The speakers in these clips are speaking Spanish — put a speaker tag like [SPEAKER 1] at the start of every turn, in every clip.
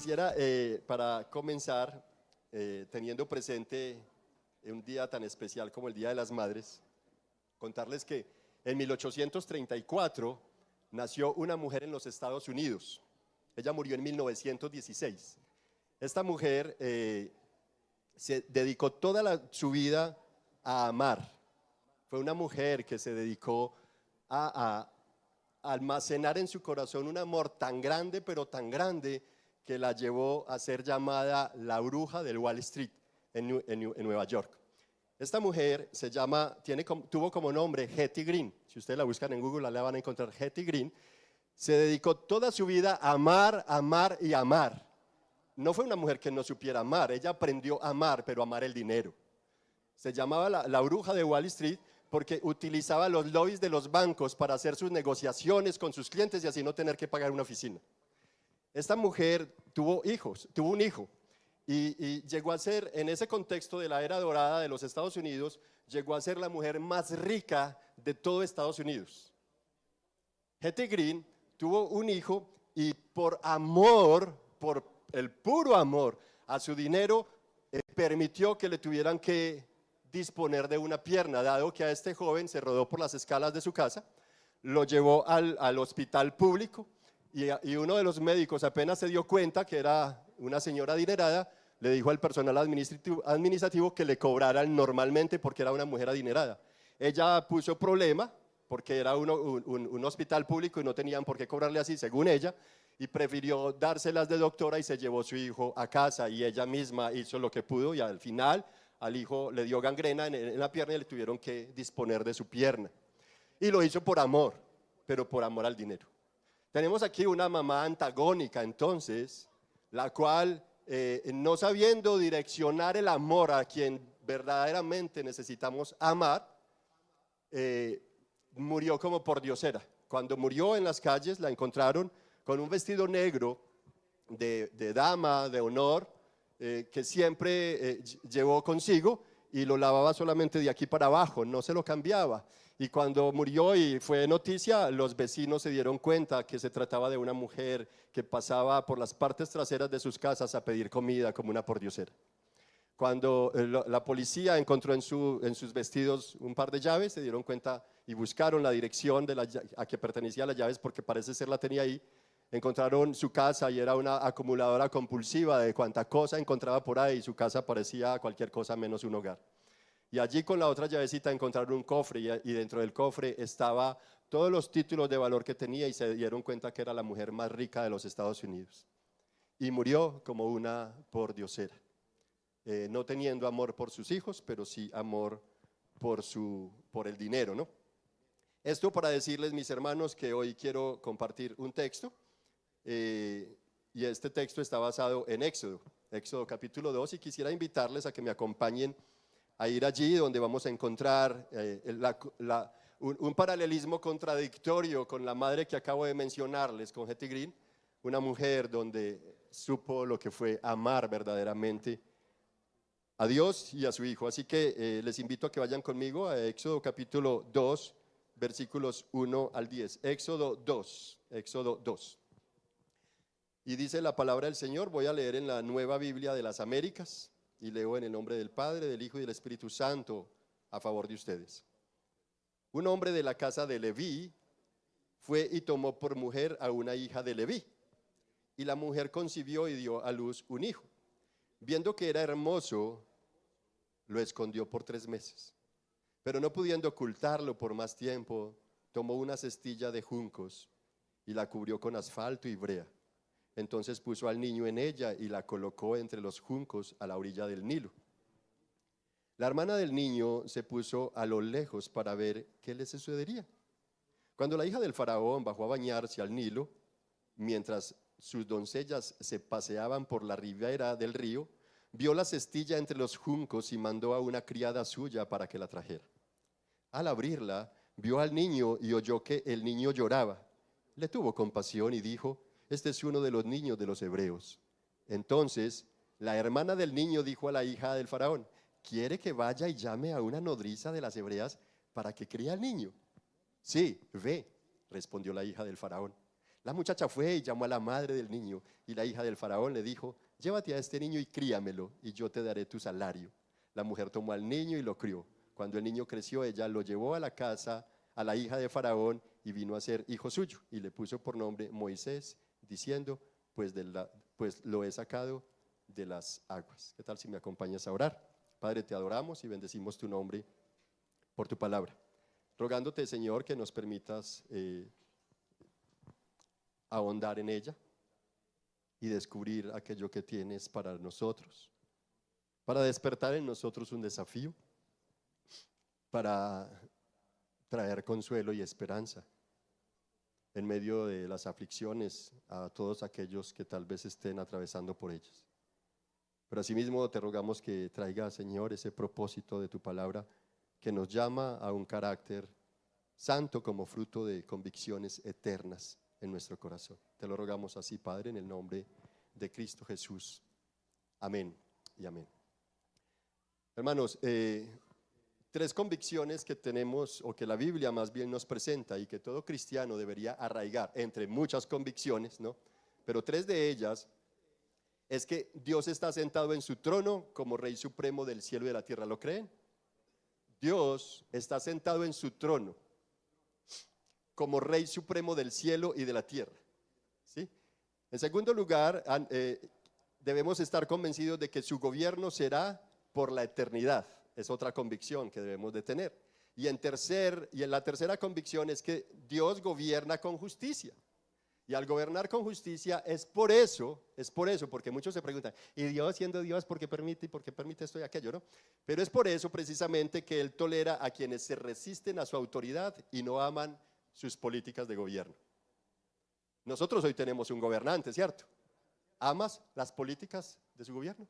[SPEAKER 1] Quisiera, para comenzar, teniendo presente un día tan especial como el Día de las Madres, contarles que en 1834 nació una mujer en los Estados Unidos. Ella murió en 1916. Esta mujer se dedicó toda su vida a amar. Fue una mujer que se dedicó a almacenar en su corazón un amor tan grande, pero tan grande, que la llevó a ser llamada la bruja del Wall Street en Nueva York. Esta mujer tuvo como nombre Hetty Green. Si ustedes la buscan en Google, la van a encontrar. Hetty Green se dedicó toda su vida a amar, amar y amar. No fue una mujer que no supiera amar, ella aprendió a amar, pero amar el dinero. Se llamaba la bruja de Wall Street porque utilizaba los lobbies de los bancos para hacer sus negociaciones con sus clientes y así no tener que pagar una oficina. Esta mujer tuvo un hijo y llegó a ser, en ese contexto de la era dorada de los Estados Unidos, llegó a ser la mujer más rica de todo Estados Unidos. Hetty Green tuvo un hijo y por amor, por el puro amor a su dinero, permitió que le tuvieran que disponer de una pierna, dado que a este joven se rodó por las escalas de su casa, lo llevó al hospital público y uno de los médicos apenas se dio cuenta que era una señora adinerada, le dijo al personal administrativo que le cobraran normalmente porque era una mujer adinerada. Ella puso problema porque era un hospital público y no tenían por qué cobrarle así, según ella, y prefirió dárselas de doctora y se llevó a su hijo a casa y ella misma hizo lo que pudo y al final al hijo le dio gangrena en la pierna y le tuvieron que disponer de su pierna. Y lo hizo por amor, pero por amor al dinero. Tenemos aquí una mamá antagónica entonces, la cual no sabiendo direccionar el amor a quien verdaderamente necesitamos amar, murió como pordiosera. Cuando murió en las calles la encontraron con un vestido negro de dama, de honor, que siempre llevó consigo y lo lavaba solamente de aquí para abajo, no se lo cambiaba. Y cuando murió y fue noticia, los vecinos se dieron cuenta que se trataba de una mujer que pasaba por las partes traseras de sus casas a pedir comida como una pordiosera. Cuando la policía encontró en sus vestidos un par de llaves, se dieron cuenta y buscaron la dirección a que pertenecía las llaves porque parece ser la tenía ahí. Encontraron su casa y era una acumuladora compulsiva de cuanta cosa encontraba por ahí. Su casa parecía cualquier cosa menos un hogar. Y allí con la otra llavecita encontraron un cofre y dentro del cofre estaba todos los títulos de valor que tenía y se dieron cuenta que era la mujer más rica de los Estados Unidos. Y murió como una pordiosera, no teniendo amor por sus hijos, pero sí amor por el dinero, ¿no? Esto para decirles, mis hermanos, que hoy quiero compartir un texto. Y este texto está basado en Éxodo capítulo 2 y quisiera invitarles a que me acompañen a ir allí donde vamos a encontrar un paralelismo contradictorio con la madre que acabo de mencionarles, con Hetty Green, una mujer donde supo lo que fue amar verdaderamente a Dios y a su hijo. Así que les invito a que vayan conmigo a Éxodo capítulo 2, versículos 1 al 10. Éxodo 2. Y dice la palabra del Señor, voy a leer en la Nueva Biblia de las Américas y leo en el nombre del Padre, del Hijo y del Espíritu Santo a favor de ustedes. Un hombre de la casa de Leví fue y tomó por mujer a una hija de Leví, y la mujer concibió y dio a luz un hijo. Viendo que era hermoso, lo escondió por 3 meses, pero no pudiendo ocultarlo por más tiempo, tomó una cestilla de juncos y la cubrió con asfalto y brea. Entonces puso al niño en ella y la colocó entre los juncos a la orilla del Nilo. La hermana del niño se puso a lo lejos para ver qué le sucedería. Cuando la hija del faraón bajó a bañarse al Nilo, mientras sus doncellas se paseaban por la ribera del río, vio la cestilla entre los juncos y mandó a una criada suya para que la trajera. Al abrirla, vio al niño y oyó que el niño lloraba. Le tuvo compasión y dijo: este es uno de los niños de los hebreos. Entonces la hermana del niño dijo a la hija del faraón: ¿quiere que vaya y llame a una nodriza de las hebreas para que críe al niño? Sí, ve, respondió la hija del faraón. La muchacha fue y llamó a la madre del niño, y la hija del faraón le dijo: llévate a este niño y críamelo, y yo te daré tu salario. La mujer tomó al niño y lo crió. Cuando el niño creció, ella lo llevó a la casa a la hija de faraón y vino a ser hijo suyo, y le puso por nombre Moisés, diciendo: pues lo he sacado de las aguas. ¿Qué tal si me acompañas a orar? Padre, te adoramos y bendecimos tu nombre por tu palabra, rogándote, Señor, que nos permitas ahondar en ella y descubrir aquello que tienes para nosotros, para despertar en nosotros un desafío, para traer consuelo y esperanza en medio de las aflicciones a todos aquellos que tal vez estén atravesando por ellas. Pero asimismo te rogamos que traiga, Señor, ese propósito de tu palabra que nos llama a un carácter santo como fruto de convicciones eternas en nuestro corazón. Te lo rogamos así, Padre, en el nombre de Cristo Jesús. Amén y amén. Hermanos, tres convicciones que tenemos, o que la Biblia más bien nos presenta y que todo cristiano debería arraigar, entre muchas convicciones, ¿no? Pero tres de ellas es que Dios está sentado en su trono como Rey Supremo del cielo y de la tierra. ¿Lo creen? Dios está sentado en su trono como Rey Supremo del cielo y de la tierra, ¿sí? En segundo lugar, debemos estar convencidos de que su gobierno será por la eternidad. Es otra convicción que debemos de tener. Y en la tercera convicción es que Dios gobierna con justicia. Y al gobernar con justicia es por eso, porque muchos se preguntan: ¿y Dios, siendo Dios, por qué permite esto y aquello, no? Pero es por eso precisamente que Él tolera a quienes se resisten a su autoridad y no aman sus políticas de gobierno. Nosotros hoy tenemos un gobernante, ¿cierto? ¿Amas las políticas de su gobierno?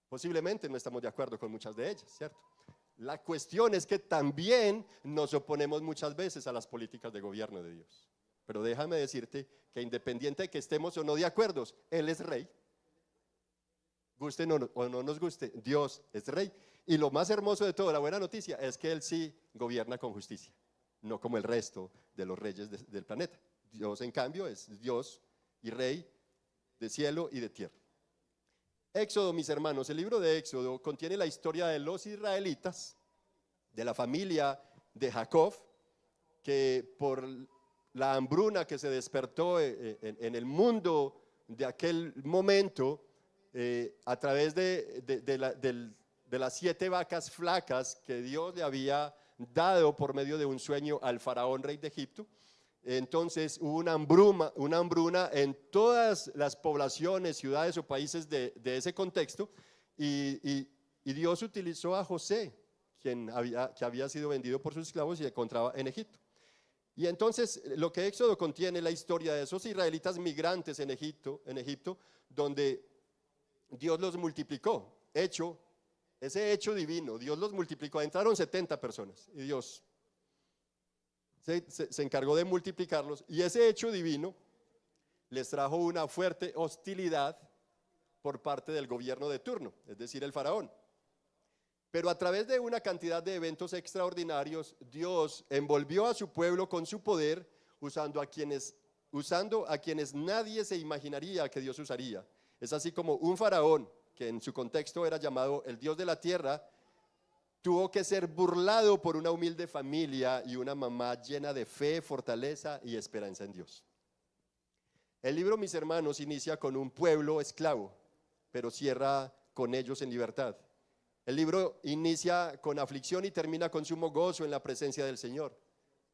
[SPEAKER 1] Posiblemente no estamos de acuerdo con muchas de ellas, ¿cierto? La cuestión es que también nos oponemos muchas veces a las políticas de gobierno de Dios. Pero déjame decirte que independiente de que estemos o no de acuerdo, Él es Rey. Guste o no nos guste, Dios es Rey. Y lo más hermoso de todo, la buena noticia, es que Él sí gobierna con justicia, no como el resto de los reyes del planeta. Dios, en cambio, es Dios y Rey de cielo y de tierra. Éxodo, mis hermanos, el libro de Éxodo contiene la historia de los israelitas, de la familia de Jacob, que por la hambruna que se despertó en el mundo de aquel momento, a través de las 7 vacas flacas que Dios le había dado por medio de un sueño al faraón rey de Egipto. Entonces hubo una hambruna en todas las poblaciones, ciudades o países de ese contexto, y Dios utilizó a José, que había sido vendido por sus esclavos y se encontraba en Egipto. Y entonces lo que Éxodo contiene es la historia de esos israelitas migrantes en Egipto, donde Dios los multiplicó. Ese hecho divino, Dios los multiplicó. Entraron 70 personas y Dios se encargó de multiplicarlos, y ese hecho divino les trajo una fuerte hostilidad por parte del gobierno de turno, es decir, el faraón. Pero a través de una cantidad de eventos extraordinarios, Dios envolvió a su pueblo con su poder, usando a quienes nadie se imaginaría que Dios usaría. Es así como un faraón, que en su contexto era llamado el Dios de la tierra, tuvo que ser burlado por una humilde familia y una mamá llena de fe, fortaleza y esperanza en Dios. El libro, mis hermanos, inicia con un pueblo esclavo, pero cierra con ellos en libertad. El libro inicia con aflicción y termina con sumo gozo en la presencia del Señor.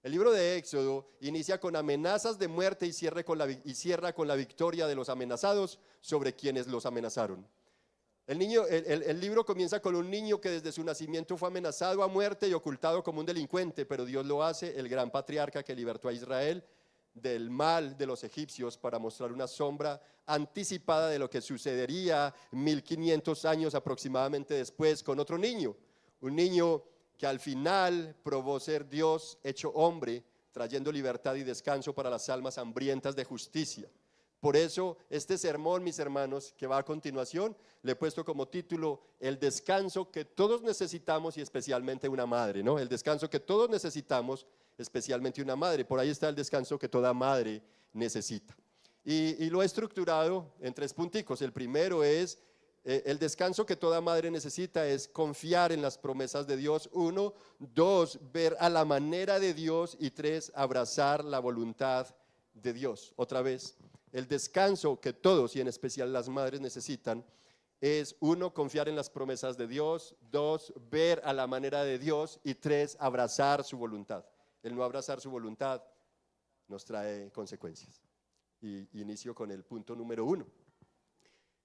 [SPEAKER 1] El libro de Éxodo inicia con amenazas de muerte y cierra con la victoria de los amenazados sobre quienes los amenazaron. El libro comienza con un niño que desde su nacimiento fue amenazado a muerte y ocultado como un delincuente, pero Dios lo hace el gran patriarca que libertó a Israel del mal de los egipcios para mostrar una sombra anticipada de lo que sucedería 1500 años aproximadamente después con otro niño, un niño que al final probó ser Dios hecho hombre, trayendo libertad y descanso para las almas hambrientas de justicia. Por eso este sermón, mis hermanos, que va a continuación, le he puesto como título: el descanso que todos necesitamos y especialmente una madre, ¿no? El descanso que todos necesitamos, especialmente una madre. Por ahí está el descanso que toda madre necesita. Y lo he estructurado en 3 punticos. El primero es el descanso que toda madre necesita es confiar en las promesas de Dios. 1, 2, ver a la manera de Dios. Y 3, abrazar la voluntad de Dios. Otra vez, el descanso que todos y en especial las madres necesitan es 1, confiar en las promesas de Dios. 2, ver a la manera de Dios. Y 3, abrazar su voluntad. El no abrazar su voluntad nos trae consecuencias. Y inicio con el punto número 1.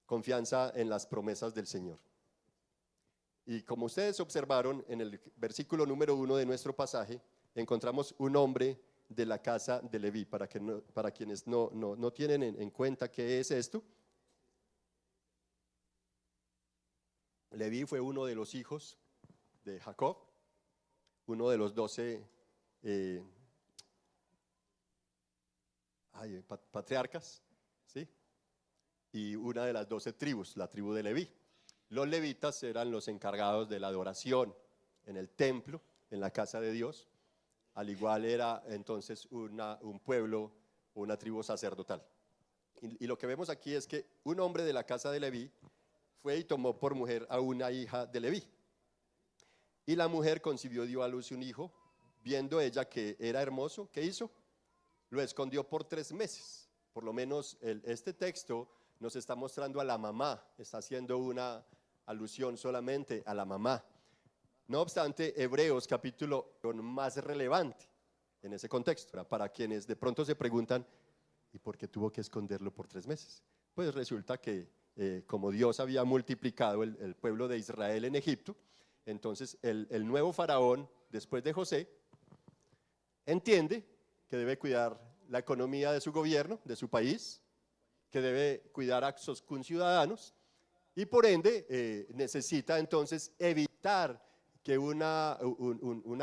[SPEAKER 1] Confianza en las promesas del Señor. Y como ustedes observaron en el versículo número 1 de nuestro pasaje, encontramos un hombre de la casa de Leví. Para quienes no tienen en cuenta qué es esto, Leví fue uno de los hijos de Jacob, uno de los 12 patriarcas, ¿sí? Y una de las 12 tribus, la tribu de Leví. Los levitas eran los encargados de la adoración en el templo, en la casa de Dios. Al igual era entonces un pueblo, una tribu sacerdotal. Y lo que vemos aquí es que un hombre de la casa de Leví fue y tomó por mujer a una hija de Leví. Y la mujer concibió y dio a luz un hijo. Viendo ella que era hermoso, ¿qué hizo? Lo escondió por 3 meses. Por lo menos este texto nos está mostrando a la mamá, está haciendo una alusión solamente a la mamá. No obstante, Hebreos capítulo más relevante en ese contexto, para quienes de pronto se preguntan, ¿y por qué tuvo que esconderlo por 3 meses? Pues resulta que como Dios había multiplicado el pueblo de Israel en Egipto, entonces el nuevo faraón, después de José, entiende que debe cuidar la economía de su gobierno, de su país, que debe cuidar a sus conciudadanos y por ende necesita entonces evitar que una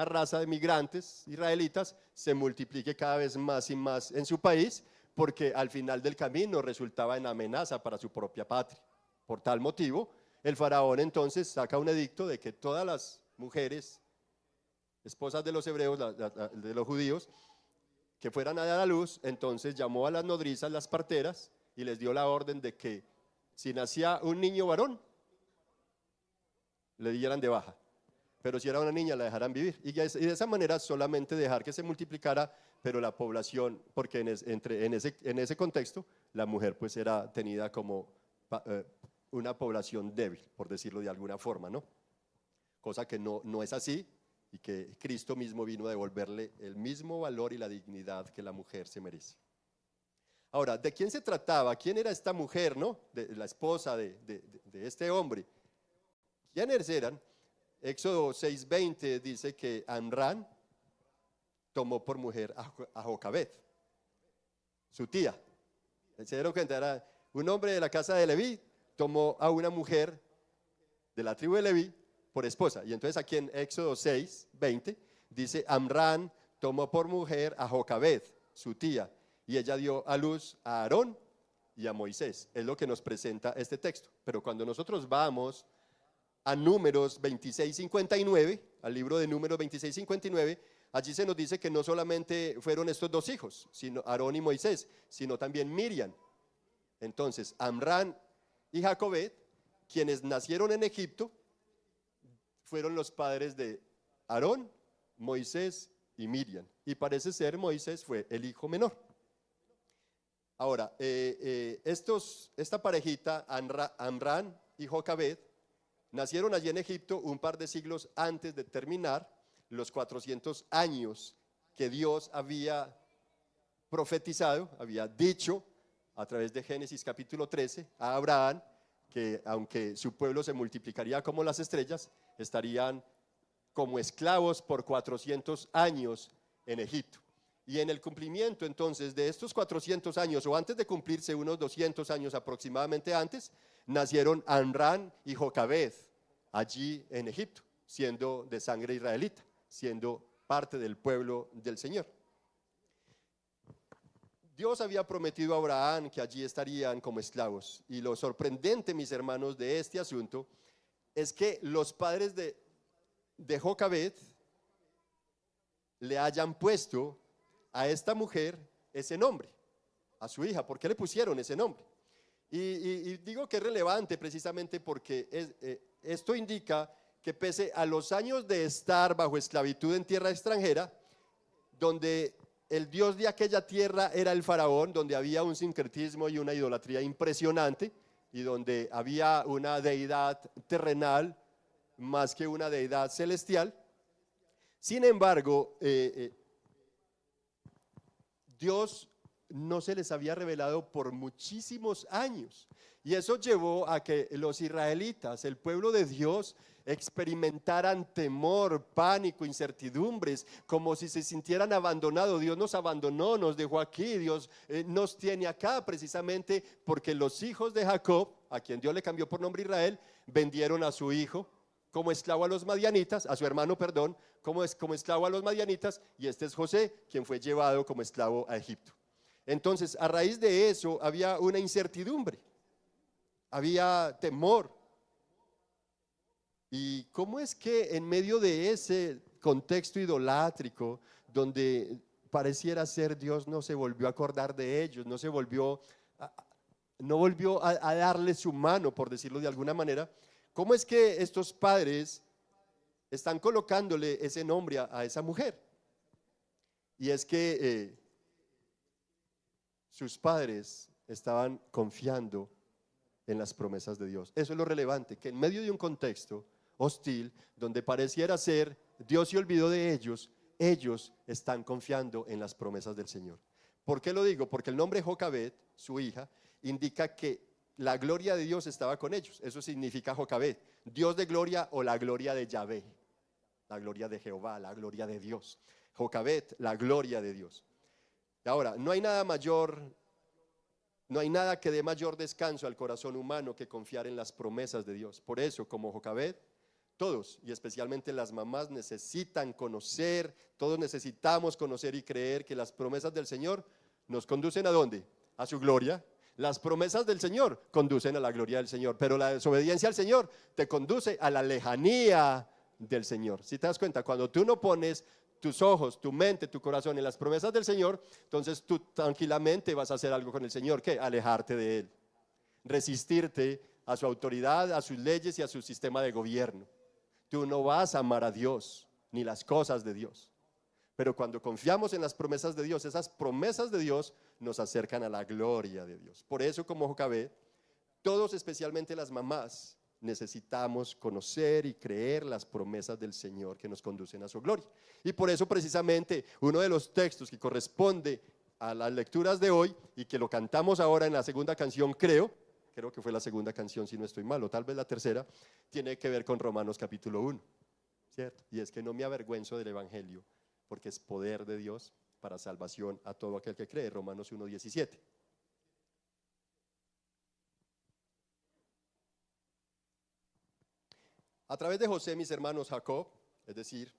[SPEAKER 1] raza de migrantes israelitas se multiplique cada vez más y más en su país, porque al final del camino resultaba en amenaza para su propia patria. Por tal motivo, el faraón entonces saca un edicto de que todas las mujeres, esposas de los hebreos, de los judíos, que fueran a dar a luz, entonces llamó a las nodrizas, las parteras, y les dio la orden de que si nacía un niño varón, le dieran de baja, pero si era una niña la dejaran vivir, y de esa manera solamente dejar que se multiplicara, pero la población, porque en ese contexto la mujer pues era tenida como una población débil, por decirlo de alguna forma, ¿no? Cosa que no es así, y que Cristo mismo vino a devolverle el mismo valor y la dignidad que la mujer se merece. Ahora, ¿de quién se trataba? ¿Quién era esta mujer, no? De la esposa de este hombre. ¿Quiénes eran? Éxodo 6:20 dice que Amrán tomó por mujer a Jocabed, su tía. Se dieron cuenta, era un hombre de la casa de Leví, tomó a una mujer de la tribu de Leví por esposa. Y entonces aquí en Éxodo 6:20 dice, Amrán tomó por mujer a Jocabed, su tía, y ella dio a luz a Aarón y a Moisés. Es lo que nos presenta este texto. Pero cuando nosotros vamos a Números 26:59, al libro de Números 26:59, allí se nos dice que no solamente fueron estos 2 hijos, sino Aarón y Moisés, sino también Miriam. Entonces, Amrán y Jocabed, quienes nacieron en Egipto, fueron los padres de Aarón, Moisés y Miriam. Y parece ser Moisés fue el hijo menor. Ahora, esta parejita, Amrán y Jocabed, nacieron allí en Egipto un par de siglos antes de terminar los 400 años que Dios había profetizado, había dicho a través de Génesis capítulo 13 a Abraham, que aunque su pueblo se multiplicaría como las estrellas, estarían como esclavos por 400 años en Egipto. Y en el cumplimiento entonces de estos 400 años, o antes de cumplirse unos 200 años aproximadamente antes, nacieron Amrán y Jocabed allí en Egipto, siendo de sangre israelita, siendo parte del pueblo del Señor. Dios había prometido a Abraham que allí estarían como esclavos, y lo sorprendente, mis hermanos, de este asunto es que los padres de Jocabed le hayan puesto a esta mujer ese nombre. a su hija. ¿Por qué le pusieron ese nombre? Y digo que es relevante precisamente porque esto indica que pese a los años de estar bajo esclavitud en tierra extranjera, donde el dios de aquella tierra era el faraón, donde había un sincretismo y una idolatría impresionante, y donde había una deidad terrenal más que una deidad celestial. Sin embargo, Dios no se les había revelado por muchísimos años, y eso llevó a que los israelitas, el pueblo de Dios, experimentaran temor, pánico, incertidumbres, como si se sintieran abandonados. Dios nos abandonó, nos dejó aquí, Dios nos tiene acá, precisamente porque los hijos de Jacob, a quien Dios le cambió por nombre Israel, vendieron a su hijo como esclavo a los madianitas, a su hermano, perdón, como esclavo a los madianitas, y este es José, quien fue llevado como esclavo a Egipto. Entonces, a raíz de eso había una incertidumbre, había temor. ¿Y cómo es que en medio de ese contexto idolátrico, donde pareciera ser Dios no se volvió a acordar de ellos, no volvió a darle su mano, por decirlo de alguna manera? ¿Cómo es que estos padres están colocándole ese nombre a esa mujer? Y es que sus padres estaban confiando en las promesas de Dios. Eso es lo relevante, que en medio de un contexto hostil, donde pareciera ser Dios se olvidó de ellos, ellos están confiando en las promesas del Señor. ¿Por qué lo digo? Porque el nombre Jocabed, su hija, indica que la gloria de Dios estaba con ellos. Eso significa Jocabed, Dios de gloria, o la gloria de Yahvé, la gloria de Jehová, la gloria de Dios. Jocabed, la gloria de Dios. Ahora, no hay nada que dé mayor descanso al corazón humano que confiar en las promesas de Dios. Por eso, como Jocabed, todos, y especialmente las mamás, necesitan conocer, todos necesitamos conocer y creer que las promesas del Señor nos conducen ¿a dónde? A su gloria. Las promesas del Señor conducen a la gloria del Señor, pero la desobediencia al Señor te conduce a la lejanía del Señor. Si te das cuenta, cuando tú no pones tus ojos, tu mente, tu corazón en las promesas del Señor, entonces tú tranquilamente vas a hacer algo con el Señor. ¿Qué? Alejarte de Él, resistirte a su autoridad, a sus leyes y a su sistema de gobierno. Tú no vas a amar a Dios ni las cosas de Dios. Pero cuando confiamos en las promesas de Dios, esas promesas de Dios nos acercan a la gloria de Dios. Por eso, como Jocabed, todos, especialmente las mamás, necesitamos conocer y creer las promesas del Señor que nos conducen a su gloria. Y por eso, precisamente, uno de los textos que corresponde a las lecturas de hoy, y que lo cantamos ahora en la segunda canción, creo que fue la segunda canción, si no estoy mal, o tal vez la tercera, tiene que ver con Romanos capítulo 1, ¿cierto? Y es que no me avergüenzo del evangelio, porque es poder de Dios para salvación a todo aquel que cree. Romanos 1:17. A través de José, mis hermanos Jacob, es decir,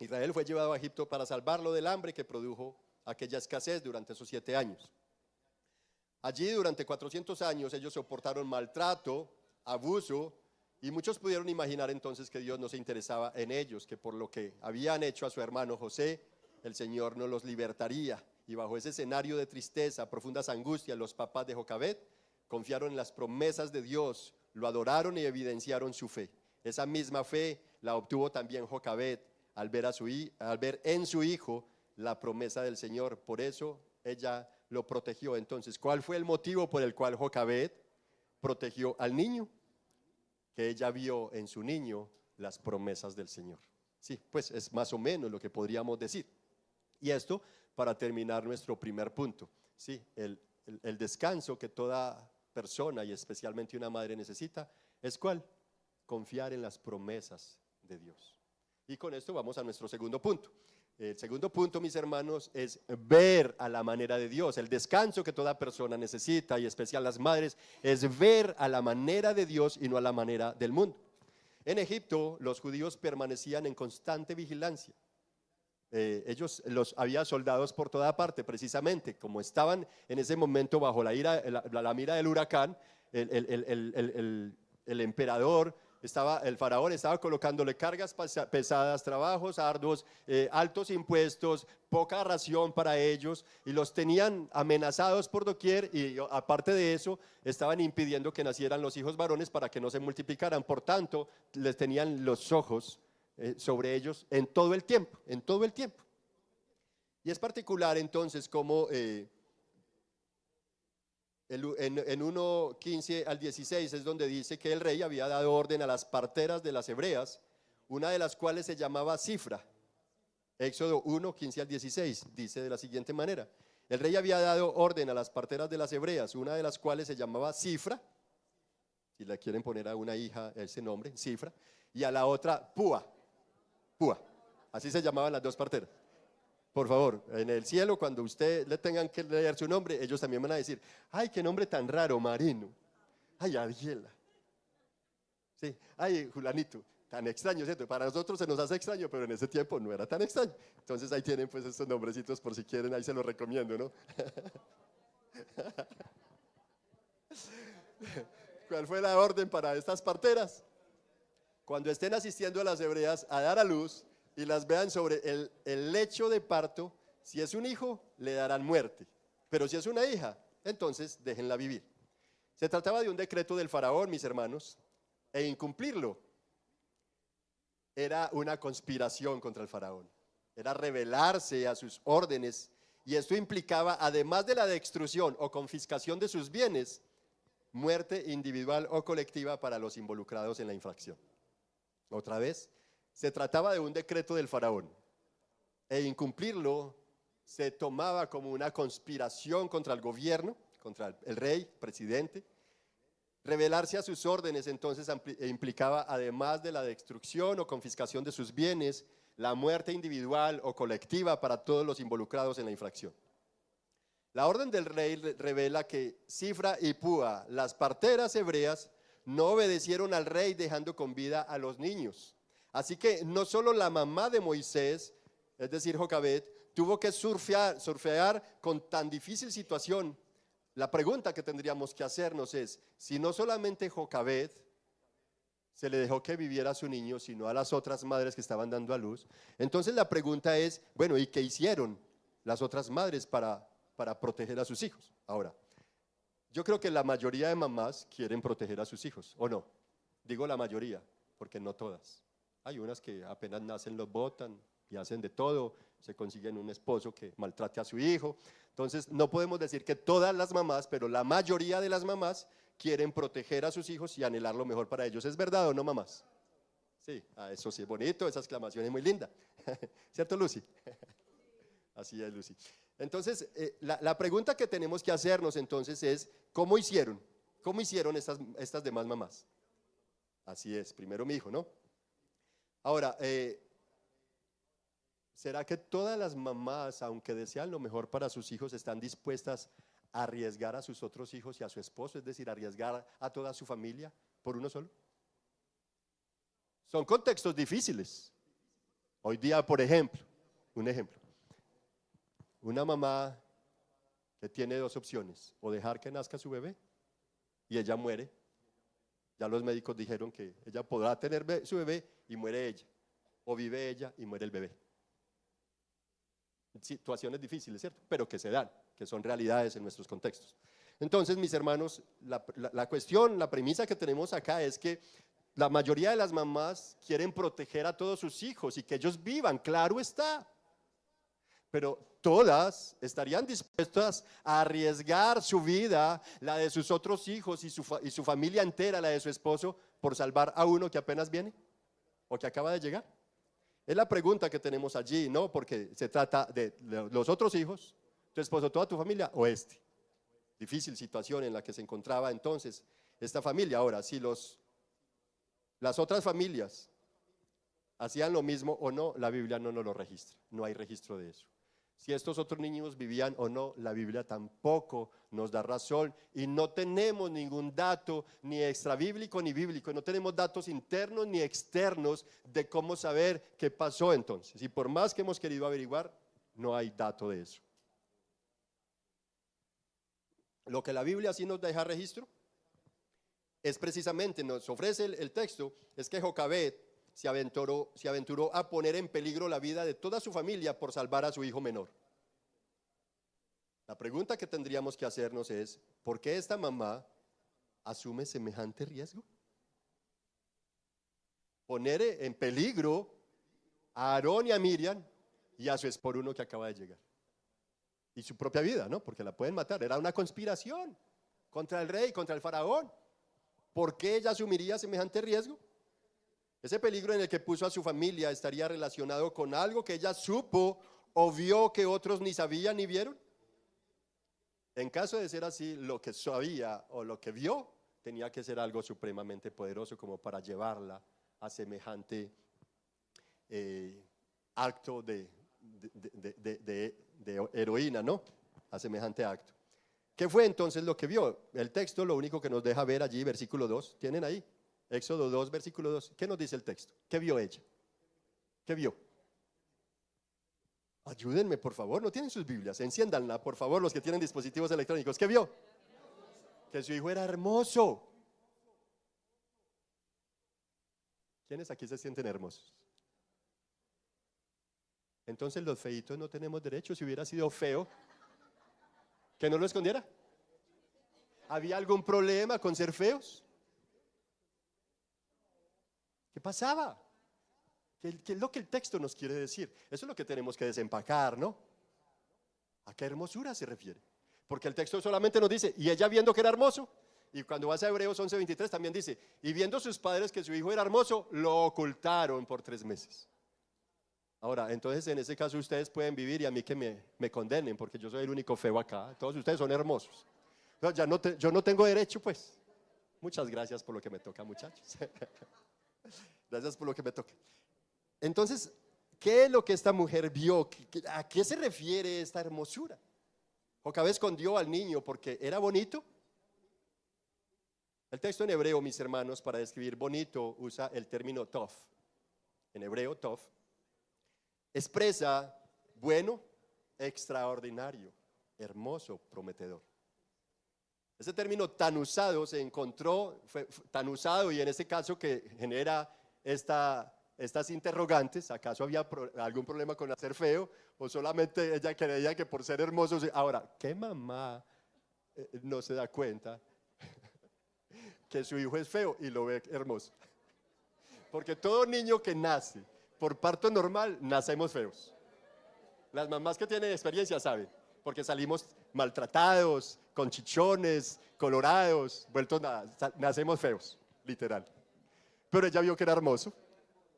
[SPEAKER 1] Israel, fue llevado a Egipto para salvarlo del hambre que produjo aquella escasez durante esos 7 años. Allí, durante 400 años, ellos soportaron maltrato, abuso, y muchos pudieron imaginar entonces que Dios no se interesaba en ellos, que por lo que habían hecho a su hermano José, el Señor no los libertaría. Y bajo ese escenario de tristeza, profundas angustias, los papás de Jocabed confiaron en las promesas de Dios, lo adoraron y evidenciaron su fe. Esa misma fe la obtuvo también Jocabed al ver en su hijo la promesa del Señor. Por eso ella lo protegió. Entonces, ¿cuál fue el motivo por el cual Jocabed protegió al niño? Que ella vio en su niño las promesas del Señor. Sí, pues es más o menos lo que podríamos decir. Y esto para terminar nuestro primer punto. Sí, el descanso que toda persona y especialmente una madre necesita es ¿cuál? Confiar en las promesas de Dios. Y con esto vamos a nuestro segundo punto. El segundo punto, mis hermanos, es ver a la manera de Dios. El descanso que toda persona necesita, y especial las madres, es ver a la manera de Dios y no a la manera del mundo. En Egipto, los judíos permanecían en constante vigilancia. Había soldados por toda parte, precisamente, como estaban en ese momento bajo la mira del huracán, el emperador El faraón estaba colocándole cargas pesadas, trabajos arduos, altos impuestos, poca ración para ellos, y los tenían amenazados por doquier, y aparte de eso estaban impidiendo que nacieran los hijos varones para que no se multiplicaran. Por tanto, les tenían los ojos sobre ellos en todo el tiempo, en todo el tiempo. Y es particular entonces como en 1:15 al 16 es donde dice que el rey había dado orden a las parteras de las hebreas, una de las cuales se llamaba Cifra. Éxodo 1:15 al 16 dice de la siguiente manera: el rey había dado orden a las parteras de las hebreas, una de las cuales se llamaba Cifra, si le quieren poner a una hija ese nombre, Cifra, y a la otra Púa, así se llamaban las dos parteras. Por favor, en el cielo, cuando usted le tengan que leer su nombre, ellos también van a decir: ay, qué nombre tan raro, Marino. Ay, Adiela. Sí, ay, Julanito, tan extraño, ¿cierto? Para nosotros se nos hace extraño, pero en ese tiempo no era tan extraño. Entonces ahí tienen pues estos nombrecitos por si quieren, ahí se los recomiendo, ¿no? ¿Cuál fue la orden para estas parteras? Cuando estén asistiendo a las hebreas a dar a luz y las vean sobre el lecho de parto, si es un hijo, le darán muerte, pero si es una hija, entonces déjenla vivir. Se trataba de un decreto del faraón, mis hermanos, e incumplirlo era una conspiración contra el faraón, era rebelarse a sus órdenes, y esto implicaba, además de la destrucción o confiscación de sus bienes, muerte individual o colectiva para los involucrados en la infracción. Otra vez, se trataba de un decreto del faraón, e incumplirlo se tomaba como una conspiración contra el gobierno, contra el rey, presidente. Rebelarse a sus órdenes entonces implicaba, además de la destrucción o confiscación de sus bienes, la muerte individual o colectiva para todos los involucrados en la infracción. La orden del rey revela que Cifra y Púa, las parteras hebreas, no obedecieron al rey dejando con vida a los niños. Así que no solo la mamá de Moisés, es decir, Jocabed, tuvo que surfear con tan difícil situación. La pregunta que tendríamos que hacernos es, si no solamente Jocabed se le dejó que viviera a su niño, sino a las otras madres que estaban dando a luz, entonces la pregunta es, bueno, ¿y qué hicieron las otras madres para proteger a sus hijos? Ahora, yo creo que la mayoría de mamás quieren proteger a sus hijos, ¿o no? Digo la mayoría, porque no todas. Hay unas que apenas nacen los botan y hacen de todo, se consiguen un esposo que maltrate a su hijo. Entonces no podemos decir que todas las mamás, pero la mayoría de las mamás quieren proteger a sus hijos y anhelar lo mejor para ellos. ¿Es verdad o no, mamás? Sí, eso sí es bonito, esa exclamación es muy linda. ¿Cierto, Lucy? Así es, Lucy. Entonces, la pregunta que tenemos que hacernos entonces es, ¿cómo hicieron? ¿Cómo hicieron estas demás mamás? Así es, primero mi hijo, ¿no? Ahora, ¿será que todas las mamás, aunque desean lo mejor para sus hijos, están dispuestas a arriesgar a sus otros hijos y a su esposo, es decir, arriesgar a toda su familia por uno solo? Son contextos difíciles. Hoy día, por ejemplo, un ejemplo, una mamá que tiene dos opciones: o dejar que nazca su bebé y ella muere. Ya los médicos dijeron que ella podrá tener su bebé y muere ella, o vive ella y muere el bebé. Situaciones difíciles, ¿cierto? Pero que se dan, que son realidades en nuestros contextos. Entonces, mis hermanos, la cuestión, la premisa que tenemos acá es que la mayoría de las mamás quieren proteger a todos sus hijos y que ellos vivan, claro está. Pero todas estarían dispuestas a arriesgar su vida, la de sus otros hijos y su familia entera, la de su esposo, por salvar a uno que apenas viene o que acaba de llegar. Es la pregunta que tenemos allí, ¿no? Porque se trata de los otros hijos, tu esposo, toda tu familia o este. Difícil situación en la que se encontraba entonces esta familia. Ahora, si las otras familias hacían lo mismo o no, la Biblia no nos lo registra, no hay registro de eso. Si estos otros niños vivían o no, la Biblia tampoco nos da razón, y no tenemos ningún dato ni extrabíblico ni bíblico, no tenemos datos internos ni externos de cómo saber qué pasó entonces. Y por más que hemos querido averiguar, no hay dato de eso. Lo que la Biblia sí nos deja registro es precisamente, nos ofrece el texto, es que Jocabed se aventuró a poner en peligro la vida de toda su familia por salvar a su hijo menor. La pregunta que tendríamos que hacernos es, ¿por qué esta mamá asume semejante riesgo? Poner en peligro a Aarón y a Miriam y a su esporuno que acaba de llegar. Y su propia vida, ¿no? Porque la pueden matar. Era una conspiración contra el rey, contra el faraón. ¿Por qué ella asumiría semejante riesgo? Ese peligro en el que puso a su familia estaría relacionado con algo que ella supo o vio que otros ni sabían ni vieron. En caso de ser así, lo que sabía o lo que vio tenía que ser algo supremamente poderoso como para llevarla a semejante acto de heroína, ¿no? A semejante acto. ¿Qué fue entonces lo que vio? El texto lo único que nos deja ver allí, versículo 2, ¿tienen ahí? Éxodo 2, versículo 2. ¿Qué nos dice el texto? ¿Qué vio ella? ¿Qué vio? Ayúdenme, por favor, no tienen sus Biblias, enciéndanla, por favor, los que tienen dispositivos electrónicos. ¿Qué vio? Que su hijo era hermoso. ¿Quiénes aquí se sienten hermosos? Entonces los feitos no tenemos derecho. Si hubiera sido feo, ¿que no lo escondiera? ¿Había algún problema con ser feos? ¿Qué pasaba? ¿Qué es lo que el texto nos quiere decir? Eso es lo que tenemos que desempacar, ¿no? ¿A qué hermosura se refiere? Porque el texto solamente nos dice, y ella viendo que era hermoso, y cuando vas a Hebreos 11:23 también dice, y viendo sus padres que su hijo era hermoso, lo ocultaron por 3 meses. Ahora, entonces en ese caso ustedes pueden vivir y a mí que me condenen, porque yo soy el único feo acá, todos ustedes son hermosos. No, yo no tengo derecho, pues. Muchas gracias por lo que me toca, muchachos. Gracias por lo que me toca. Entonces, ¿qué es lo que esta mujer vio? ¿A qué se refiere esta hermosura? Jocabed escondió al niño porque era bonito. El texto en hebreo, mis hermanos, para describir bonito usa el término tov. En hebreo, tov expresa bueno, extraordinario, hermoso, prometedor. Ese término tan usado se encontró, fue tan usado y en este caso que genera estas interrogantes, ¿acaso había algún problema con hacer feo? ¿O solamente ella creía que por ser hermoso? Ahora, ¿qué mamá no se da cuenta que su hijo es feo y lo ve hermoso? Porque todo niño que nace por parto normal, nacemos feos. Las mamás que tienen experiencia saben, porque salimos maltratados, con chichones, colorados, vueltos nada, nacemos feos, literal. Pero ella vio que era hermoso,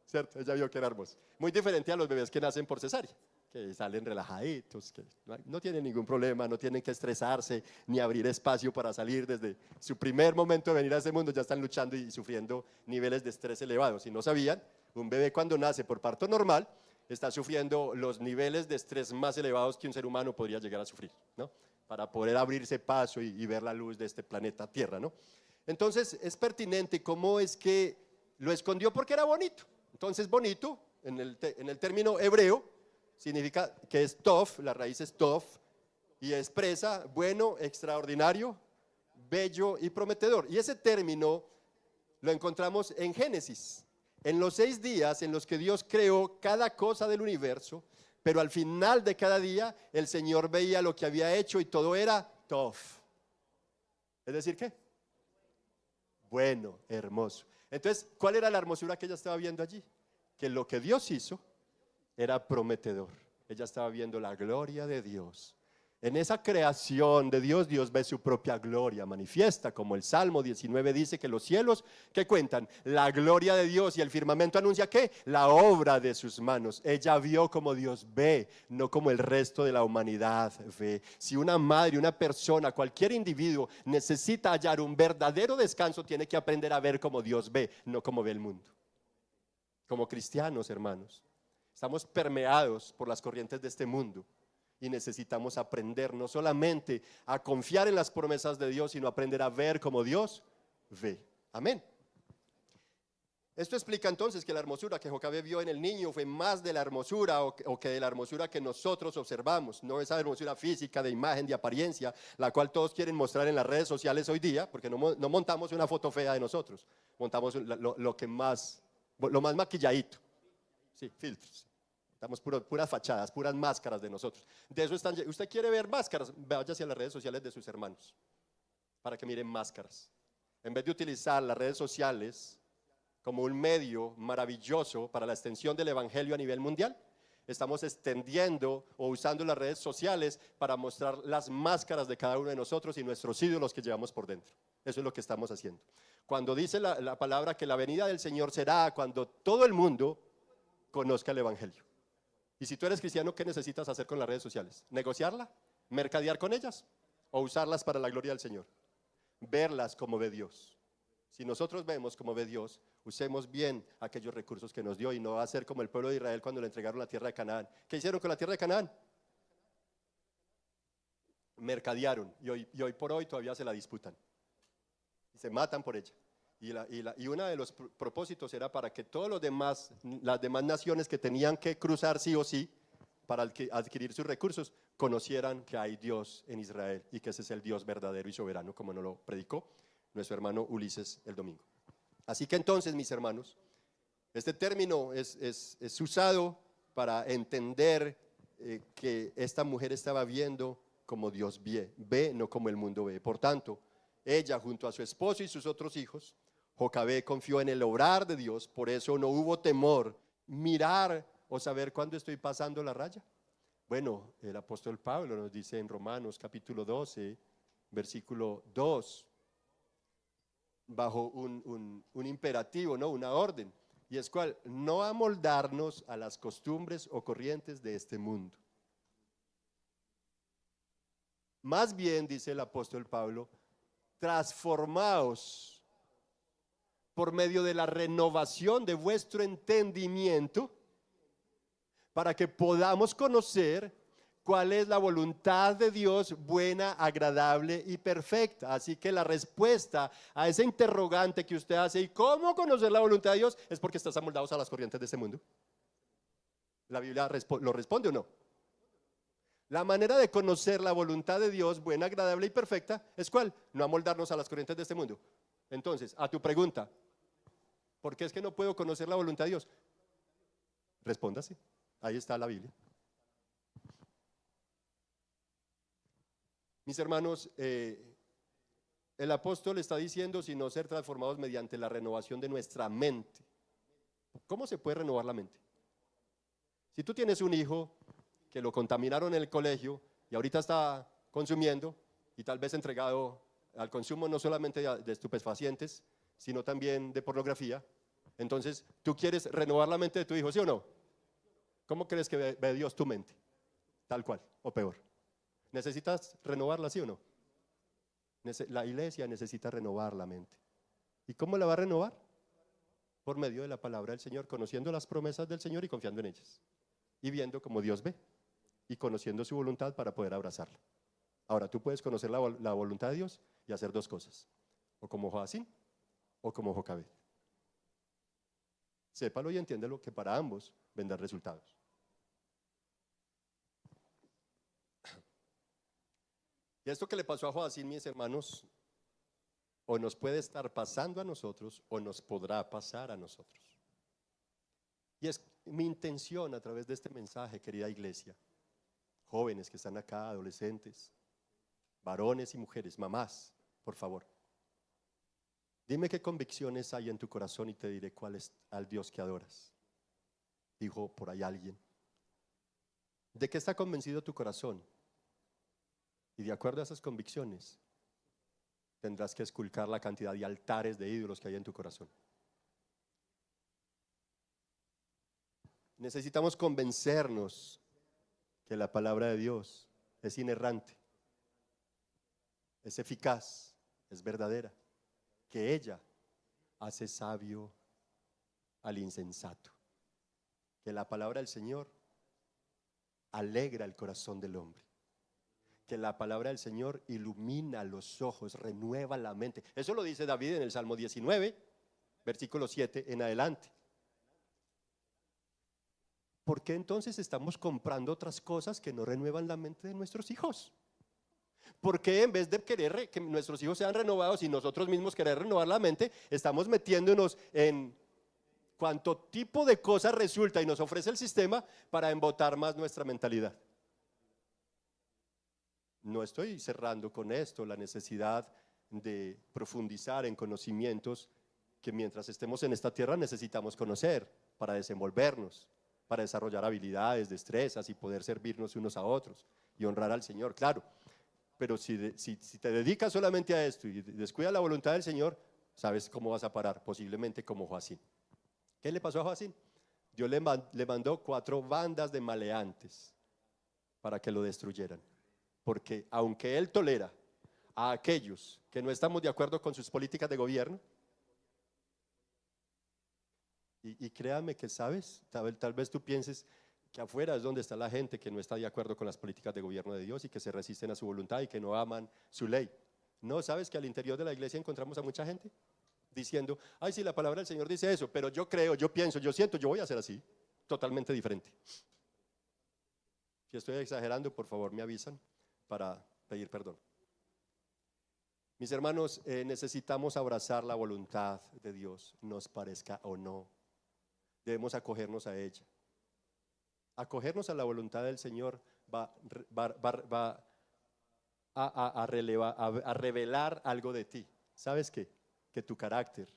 [SPEAKER 1] ¿cierto? Ella vio que era hermoso. Muy diferente a los bebés que nacen por cesárea, que salen relajaditos, que no tienen ningún problema, no tienen que estresarse, ni abrir espacio para salir. Desde su primer momento de venir a este mundo ya están luchando y sufriendo niveles de estrés elevados. Si no sabían, un bebé cuando nace por parto normal está sufriendo los niveles de estrés más elevados que un ser humano podría llegar a sufrir, ¿no? Para poder abrirse paso y ver la luz de este planeta Tierra, ¿no? Entonces es pertinente cómo es que lo escondió porque era bonito. Entonces bonito, en el término hebreo, significa que es tov, la raíz es tov, y expresa bueno, extraordinario, bello y prometedor. Y ese término lo encontramos en Génesis. En los 6 días en los que Dios creó cada cosa del universo, pero al final de cada día el Señor veía lo que había hecho y todo era tov. ¿Es decir qué? Bueno, hermoso. Entonces, ¿cuál era la hermosura que ella estaba viendo allí? Que lo que Dios hizo era prometedor. Ella estaba viendo la gloria de Dios. En esa creación de Dios, Dios ve su propia gloria manifiesta, como el Salmo 19 dice que los cielos, ¿qué cuentan? La gloria de Dios, y el firmamento anuncia ¿qué? La obra de sus manos. Ella vio como Dios ve, no como el resto de la humanidad ve. Si una madre, una persona, cualquier individuo necesita hallar un verdadero descanso, tiene que aprender a ver como Dios ve, no como ve el mundo. Como cristianos, hermanos, estamos permeados por las corrientes de este mundo. Y necesitamos aprender no solamente a confiar en las promesas de Dios, sino aprender a ver como Dios ve. Amén. Esto explica entonces que la hermosura que Jocabe vio en el niño fue más de la hermosura o que de la hermosura que nosotros observamos, no esa hermosura física, de imagen, de apariencia, la cual todos quieren mostrar en las redes sociales hoy día, porque no montamos una foto fea de nosotros, montamos lo más maquilladito, sí, filtros. Estamos puras fachadas, puras máscaras de nosotros. De eso están. ¿Usted quiere ver máscaras? Vaya hacia las redes sociales de sus hermanos, para que miren máscaras. En vez de utilizar las redes sociales como un medio maravilloso para la extensión del evangelio a nivel mundial, estamos extendiendo o usando las redes sociales para mostrar las máscaras de cada uno de nosotros y nuestros ídolos que llevamos por dentro. Eso es lo que estamos haciendo. Cuando dice la palabra que la venida del Señor será cuando todo el mundo conozca el evangelio. Y si tú eres cristiano, ¿qué necesitas hacer con las redes sociales? ¿Negociarla? ¿Mercadear con ellas? ¿O usarlas para la gloria del Señor? Verlas como ve Dios. Si nosotros vemos como ve Dios, usemos bien aquellos recursos que nos dio y no va a ser como el pueblo de Israel cuando le entregaron la tierra de Canaán. ¿Qué hicieron con la tierra de Canaán? Mercadearon y hoy por hoy todavía se la disputan y se matan por ella. Y uno de los propósitos era para que las demás naciones que tenían que cruzar sí o sí para adquirir sus recursos, conocieran que hay Dios en Israel y que ese es el Dios verdadero y soberano, como nos lo predicó nuestro hermano Ulises el domingo. Así que entonces, mis hermanos, este término es usado para entender que esta mujer estaba viendo como Dios ve, no como el mundo ve. Por tanto, ella junto a su esposo y sus otros hijos, Jocabe confió en el obrar de Dios, por eso no hubo temor, mirar o saber cuándo estoy pasando la raya. Bueno, el apóstol Pablo nos dice en Romanos capítulo 12, versículo 2, bajo un imperativo, ¿no? Una orden, y es cual, no amoldarnos a las costumbres o corrientes de este mundo. Más bien, dice el apóstol Pablo, transformaos por medio de la renovación de vuestro entendimiento, para que podamos conocer cuál es la voluntad de Dios buena, agradable y perfecta. Así que la respuesta a ese interrogante que usted hace, ¿y cómo conocer la voluntad de Dios? Es porque estás amoldados a las corrientes de este mundo. ¿La Biblia lo responde o no? La manera de conocer la voluntad de Dios buena, agradable y perfecta es ¿cuál? No amoldarnos a las corrientes de este mundo. Entonces, a tu pregunta, ¿por qué es que no puedo conocer la voluntad de Dios? Respóndase, ahí está la Biblia. Mis hermanos, el apóstol está diciendo, sino ser transformados mediante la renovación de nuestra mente. ¿Cómo se puede renovar la mente? Si tú tienes un hijo que lo contaminaron en el colegio y ahorita está consumiendo y tal vez entregado al consumo no solamente de estupefacientes, sino también de pornografía, entonces tú quieres renovar la mente de tu hijo, ¿sí o no? ¿Cómo crees que ve Dios tu mente? Tal cual, o peor. ¿Necesitas renovarla, sí o no? La iglesia necesita renovar la mente. ¿Y cómo la va a renovar? Por medio de la palabra del Señor, conociendo las promesas del Señor y confiando en ellas. Y viendo como Dios ve. Y conociendo su voluntad para poder abrazarla. Ahora, tú puedes conocer la voluntad de Dios y hacer dos cosas. O como Joacín, o como Jocabe. Sépalo y entiéndelo que para ambos vendrán resultados. Y esto que le pasó a Joacín, mis hermanos, o nos puede estar pasando a nosotros o nos podrá pasar a nosotros. Y es mi intención a través de este mensaje, querida iglesia, jóvenes que están acá, adolescentes, varones y mujeres, mamás, por favor, dime qué convicciones hay en tu corazón y te diré cuál es al Dios que adoras. Dijo por ahí alguien. ¿De qué está convencido tu corazón? Y de acuerdo a esas convicciones, tendrás que esculcar la cantidad de altares de ídolos que hay en tu corazón. Necesitamos convencernos que la palabra de Dios es inerrante, es eficaz, es verdadera, que ella hace sabio al insensato, que la palabra del Señor alegra el corazón del hombre, que la palabra del Señor ilumina los ojos, renueva la mente. Eso lo dice David en el Salmo 19, versículo 7 en adelante. ¿Por qué entonces estamos comprando otras cosas que no renuevan la mente de nuestros hijos? ¿Por qué en vez de querer que nuestros hijos sean renovados y nosotros mismos querer renovar la mente, estamos metiéndonos en cuánto tipo de cosas resulta y nos ofrece el sistema para embotar más nuestra mentalidad? No estoy cerrando con esto la necesidad de profundizar en conocimientos que mientras estemos en esta tierra necesitamos conocer para desenvolvernos, para desarrollar habilidades, destrezas y poder servirnos unos a otros y honrar al Señor, claro. Pero si te dedicas solamente a esto y descuidas la voluntad del Señor, ¿sabes cómo vas a parar? Posiblemente como Joacín. ¿Qué le pasó a Joacín? Dios le mandó 4 bandas de maleantes para que lo destruyeran. Porque aunque él tolera a aquellos que no estamos de acuerdo con sus políticas de gobierno, y créanme que sabes, tal vez tú pienses que afuera es donde está la gente que no está de acuerdo con las políticas de gobierno de Dios y que se resisten a su voluntad y que no aman su ley. ¿No sabes que al interior de la iglesia encontramos a mucha gente diciendo, ay, sí, la palabra del Señor dice eso, pero yo creo, yo pienso, yo siento, yo voy a hacer así, totalmente diferente? Si estoy exagerando, por favor me avisan para pedir perdón. Mis hermanos, necesitamos abrazar la voluntad de Dios, nos parezca o no. Debemos acogernos a ella. Acogernos a la voluntad del Señor va a revelar algo de ti. ¿Sabes qué? Que tu carácter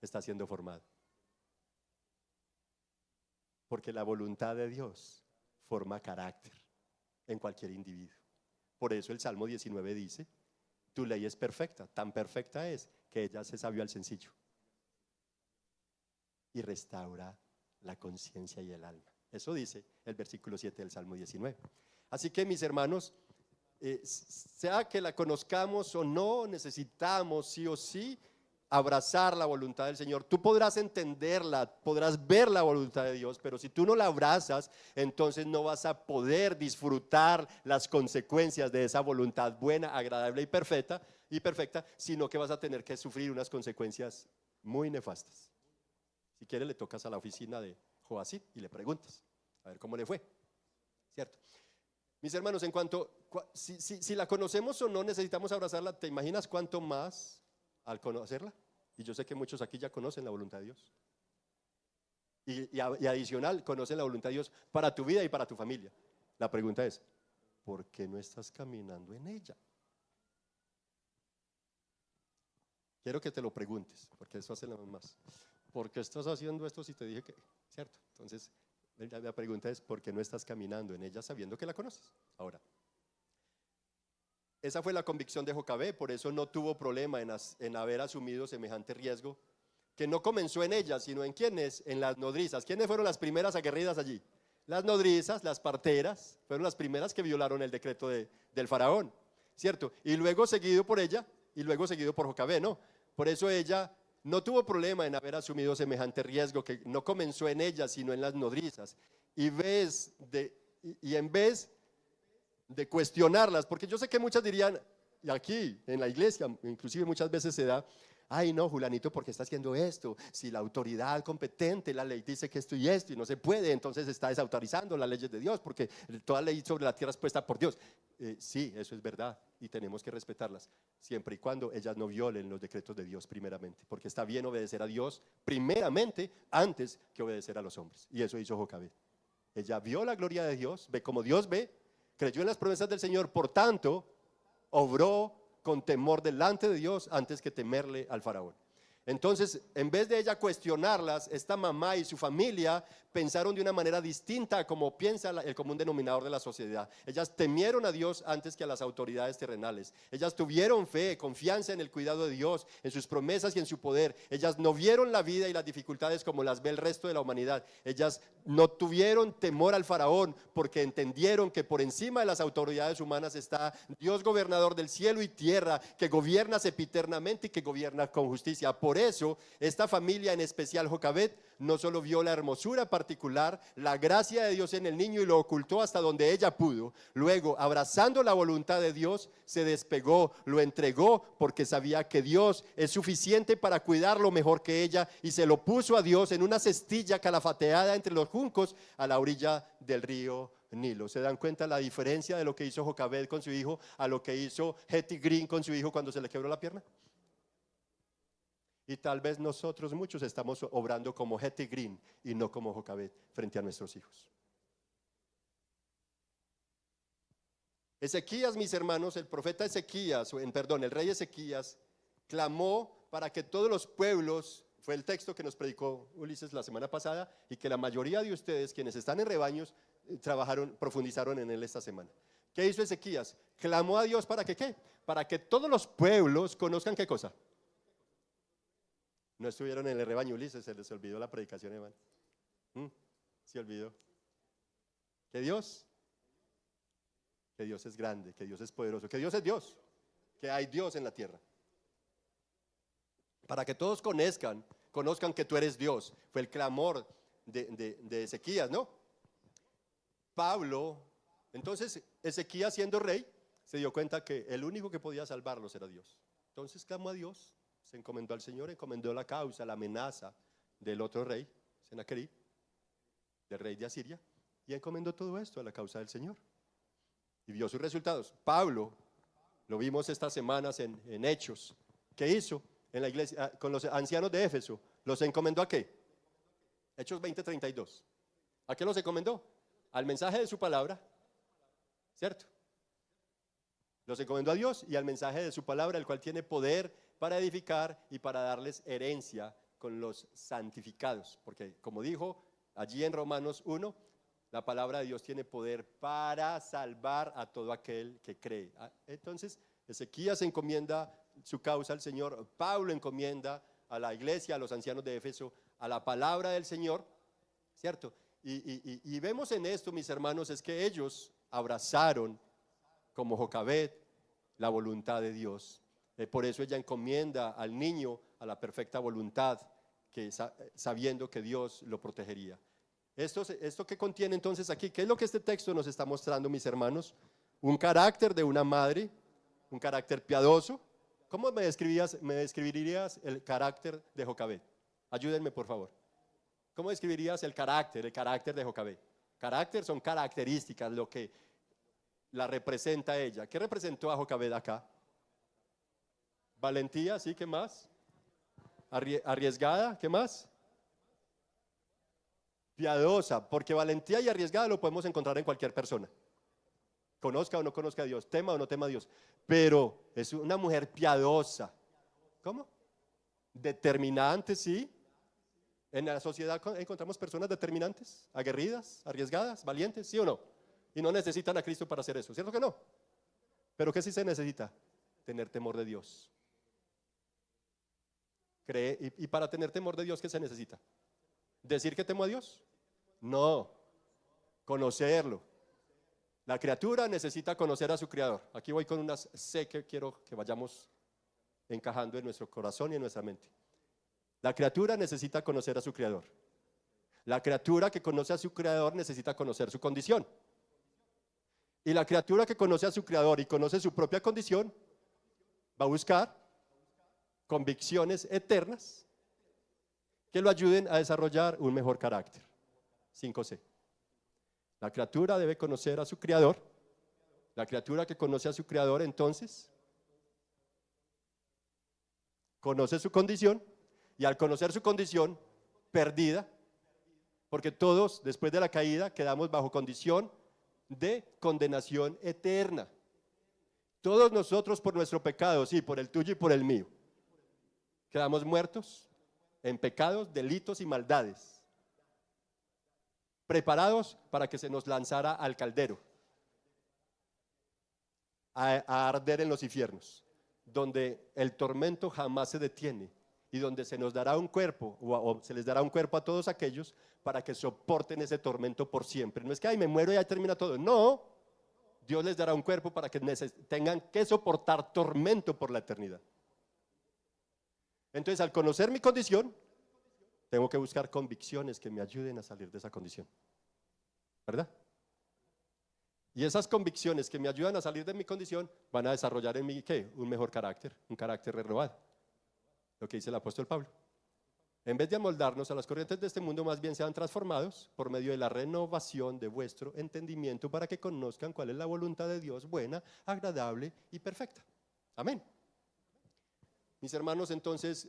[SPEAKER 1] está siendo formado. Porque la voluntad de Dios forma carácter en cualquier individuo. Por eso el Salmo 19 dice, tu ley es perfecta, tan perfecta es que ella hace sabio al sencillo y restaura la conciencia y el alma. Eso dice el versículo 7 del Salmo 19. Así que mis hermanos, sea que la conozcamos o no, necesitamos sí o sí abrazar la voluntad del Señor. Tú podrás entenderla, podrás ver la voluntad de Dios, pero si tú no la abrazas, entonces no vas a poder disfrutar las consecuencias de esa voluntad buena, agradable y perfecta, sino que vas a tener que sufrir unas consecuencias muy nefastas. Si quieres le tocas a la oficina de Joacín y le preguntas a ver cómo le fue, ¿cierto? Mis hermanos, en cuanto si la conocemos o no necesitamos abrazarla, ¿te imaginas cuánto más al conocerla? Y yo sé que muchos aquí ya conocen la voluntad de Dios y adicional conocen la voluntad de Dios para tu vida y para tu familia. La pregunta es, ¿por qué no estás caminando en ella? Quiero que te lo preguntes, porque eso hace nada más. ¿Por qué estás haciendo esto si te dije que? ¿Cierto? Entonces, la pregunta es, ¿por qué no estás caminando en ella sabiendo que la conoces? Ahora, esa fue la convicción de Jocabé, por eso no tuvo problema en haber asumido semejante riesgo, que no comenzó en ella, sino en ¿quiénes? En las nodrizas. ¿Quiénes fueron las primeras aguerridas allí? Las nodrizas, las parteras, fueron las primeras que violaron el decreto del faraón, ¿cierto? Y luego seguido por ella, y luego seguido por Jocabé, ¿no? Por eso ella no tuvo problema en haber asumido semejante riesgo, que no comenzó en ella, sino en las nodrizas. Y en vez de cuestionarlas, porque yo sé que muchas dirían, y aquí en la iglesia, inclusive muchas veces se da, ay no, Julanito, ¿por qué está haciendo esto? Si la autoridad competente, la ley dice que esto y no se puede, entonces está desautorizando las leyes de Dios, porque toda ley sobre la tierra es puesta por Dios. Sí, eso es verdad y tenemos que respetarlas, siempre y cuando ellas no violen los decretos de Dios primeramente, porque está bien obedecer a Dios primeramente antes que obedecer a los hombres, y eso hizo Jocabé. Ella vio la gloria de Dios, ve como Dios ve, creyó en las promesas del Señor, por tanto, obró con temor delante de Dios antes que temerle al faraón. Entonces, en vez de ella cuestionarlas, esta mamá y su familia pensaron de una manera distinta a como piensa el común denominador de la sociedad. Ellas temieron a Dios antes que a las autoridades terrenales. Ellas tuvieron fe, confianza en el cuidado de Dios, en sus promesas y en su poder. Ellas no vieron la vida y las dificultades como las ve el resto de la humanidad. Ellas no tuvieron temor al faraón porque entendieron que por encima de las autoridades humanas está Dios gobernador del cielo y tierra, que gobierna sempiternamente y que gobierna con justicia. Por eso, esta familia, en especial Jocabed, no solo vio la hermosura particular, la gracia de Dios en el niño y lo ocultó hasta donde ella pudo. Luego, abrazando la voluntad de Dios, se despegó, lo entregó porque sabía que Dios es suficiente para cuidarlo mejor que ella, y se lo puso a Dios en una cestilla calafateada entre los juncos a la orilla del río Nilo. ¿Se dan cuenta la diferencia de lo que hizo Jocabed con su hijo a lo que hizo Hetty Green con su hijo cuando se le quebró la pierna? Y tal vez nosotros muchos estamos obrando como Hetty Green y no como Jocabed frente a nuestros hijos. Ezequías, mis hermanos, el profeta Ezequías, el rey Ezequías, clamó para que todos los pueblos, fue el texto que nos predicó Ulises la semana pasada, y que la mayoría de ustedes, quienes están en rebaños, profundizaron en él esta semana. ¿Qué hizo Ezequías? Clamó a Dios para que ¿qué? Para que todos los pueblos conozcan ¿qué cosa? No estuvieron en el rebaño, Ulises, se les olvidó la predicación, hermano. Se olvidó. Que Dios es grande, que Dios es poderoso, que Dios es Dios, que hay Dios en la tierra. Para que todos conozcan que tú eres Dios. Fue el clamor de Ezequías, ¿no? Pablo, entonces Ezequías, siendo rey, se dio cuenta que el único que podía salvarlos era Dios. Entonces clamó a Dios, se encomendó al Señor, encomendó la causa, la amenaza del otro rey, Senaquerib, del rey de Asiria, y encomendó todo esto a la causa del Señor. Y vio sus resultados. Pablo, lo vimos estas semanas en Hechos. ¿Qué hizo en la iglesia con los ancianos de Éfeso? ¿Los encomendó a qué? Hechos 20:32. ¿A qué los encomendó? Al mensaje de su palabra, ¿cierto? Los encomendó a Dios y al mensaje de su palabra, el cual tiene poder para edificar y para darles herencia con los santificados. Porque como dijo allí en Romanos 1, la palabra de Dios tiene poder para salvar a todo aquel que cree. Entonces, Ezequías encomienda su causa al Señor, Pablo encomienda a la iglesia, a los ancianos de Éfeso, a la palabra del Señor, ¿cierto? Y vemos en esto, mis hermanos, es que ellos abrazaron, como Jocabed, la voluntad de Dios. Por eso ella encomienda al niño a la perfecta voluntad, sabiendo que Dios lo protegería. ¿Esto qué contiene entonces aquí? ¿Qué es lo que este texto nos está mostrando, mis hermanos? Un carácter de una madre, un carácter piadoso. ¿Cómo me describirías el carácter de Jocabed? Ayúdenme, por favor. ¿Cómo describirías el carácter de Jocabed? Carácter son características, lo que la representa a ella. ¿Qué representó a Jocabed acá? Valentía, ¿sí? ¿Qué más? Arriesgada, ¿qué más? Piadosa, porque valentía y arriesgada lo podemos encontrar en cualquier persona. Conozca o no conozca a Dios, tema o no tema a Dios. Pero es una mujer piadosa. ¿Cómo? Determinante, ¿sí? En la sociedad encontramos personas determinantes, aguerridas, arriesgadas, valientes, ¿sí o no? Y no necesitan a Cristo para hacer eso, ¿cierto que no? Pero ¿qué sí se necesita? Tener temor de Dios. Y para tener temor de Dios, ¿qué se necesita? ¿Decir que temo a Dios? No, conocerlo. La criatura necesita conocer a su Creador. Aquí voy con unas C que quiero que vayamos encajando en nuestro corazón y en nuestra mente. La criatura necesita conocer a su Creador. La criatura que conoce a su Creador necesita conocer su condición. Y la criatura que conoce a su Creador y conoce su propia condición va a buscar convicciones eternas que lo ayuden a desarrollar un mejor carácter. 5C. La criatura debe conocer a su Creador. La criatura que conoce a su Creador, entonces, conoce su condición, y al conocer su condición perdida, porque todos después de la caída quedamos bajo condición de condenación eterna. Todos nosotros por nuestro pecado, sí, por el tuyo y por el mío, quedamos muertos en pecados, delitos y maldades, preparados para que se nos lanzara al caldero, a arder en los infiernos, donde el tormento jamás se detiene y donde se nos dará un cuerpo, o se les dará un cuerpo a todos aquellos para que soporten ese tormento por siempre. No es que ay, me muero y ya termina todo, no, Dios les dará un cuerpo para que tengan que soportar tormento por la eternidad. Entonces, al conocer mi condición, tengo que buscar convicciones que me ayuden a salir de esa condición, ¿verdad? Y esas convicciones que me ayudan a salir de mi condición van a desarrollar en mí, ¿qué? Un mejor carácter, un carácter renovado. Lo que dice el apóstol Pablo. En vez de amoldarnos a las corrientes de este mundo, más bien sean transformados por medio de la renovación de vuestro entendimiento para que conozcan cuál es la voluntad de Dios, buena, agradable y perfecta. Amén. Mis hermanos, entonces,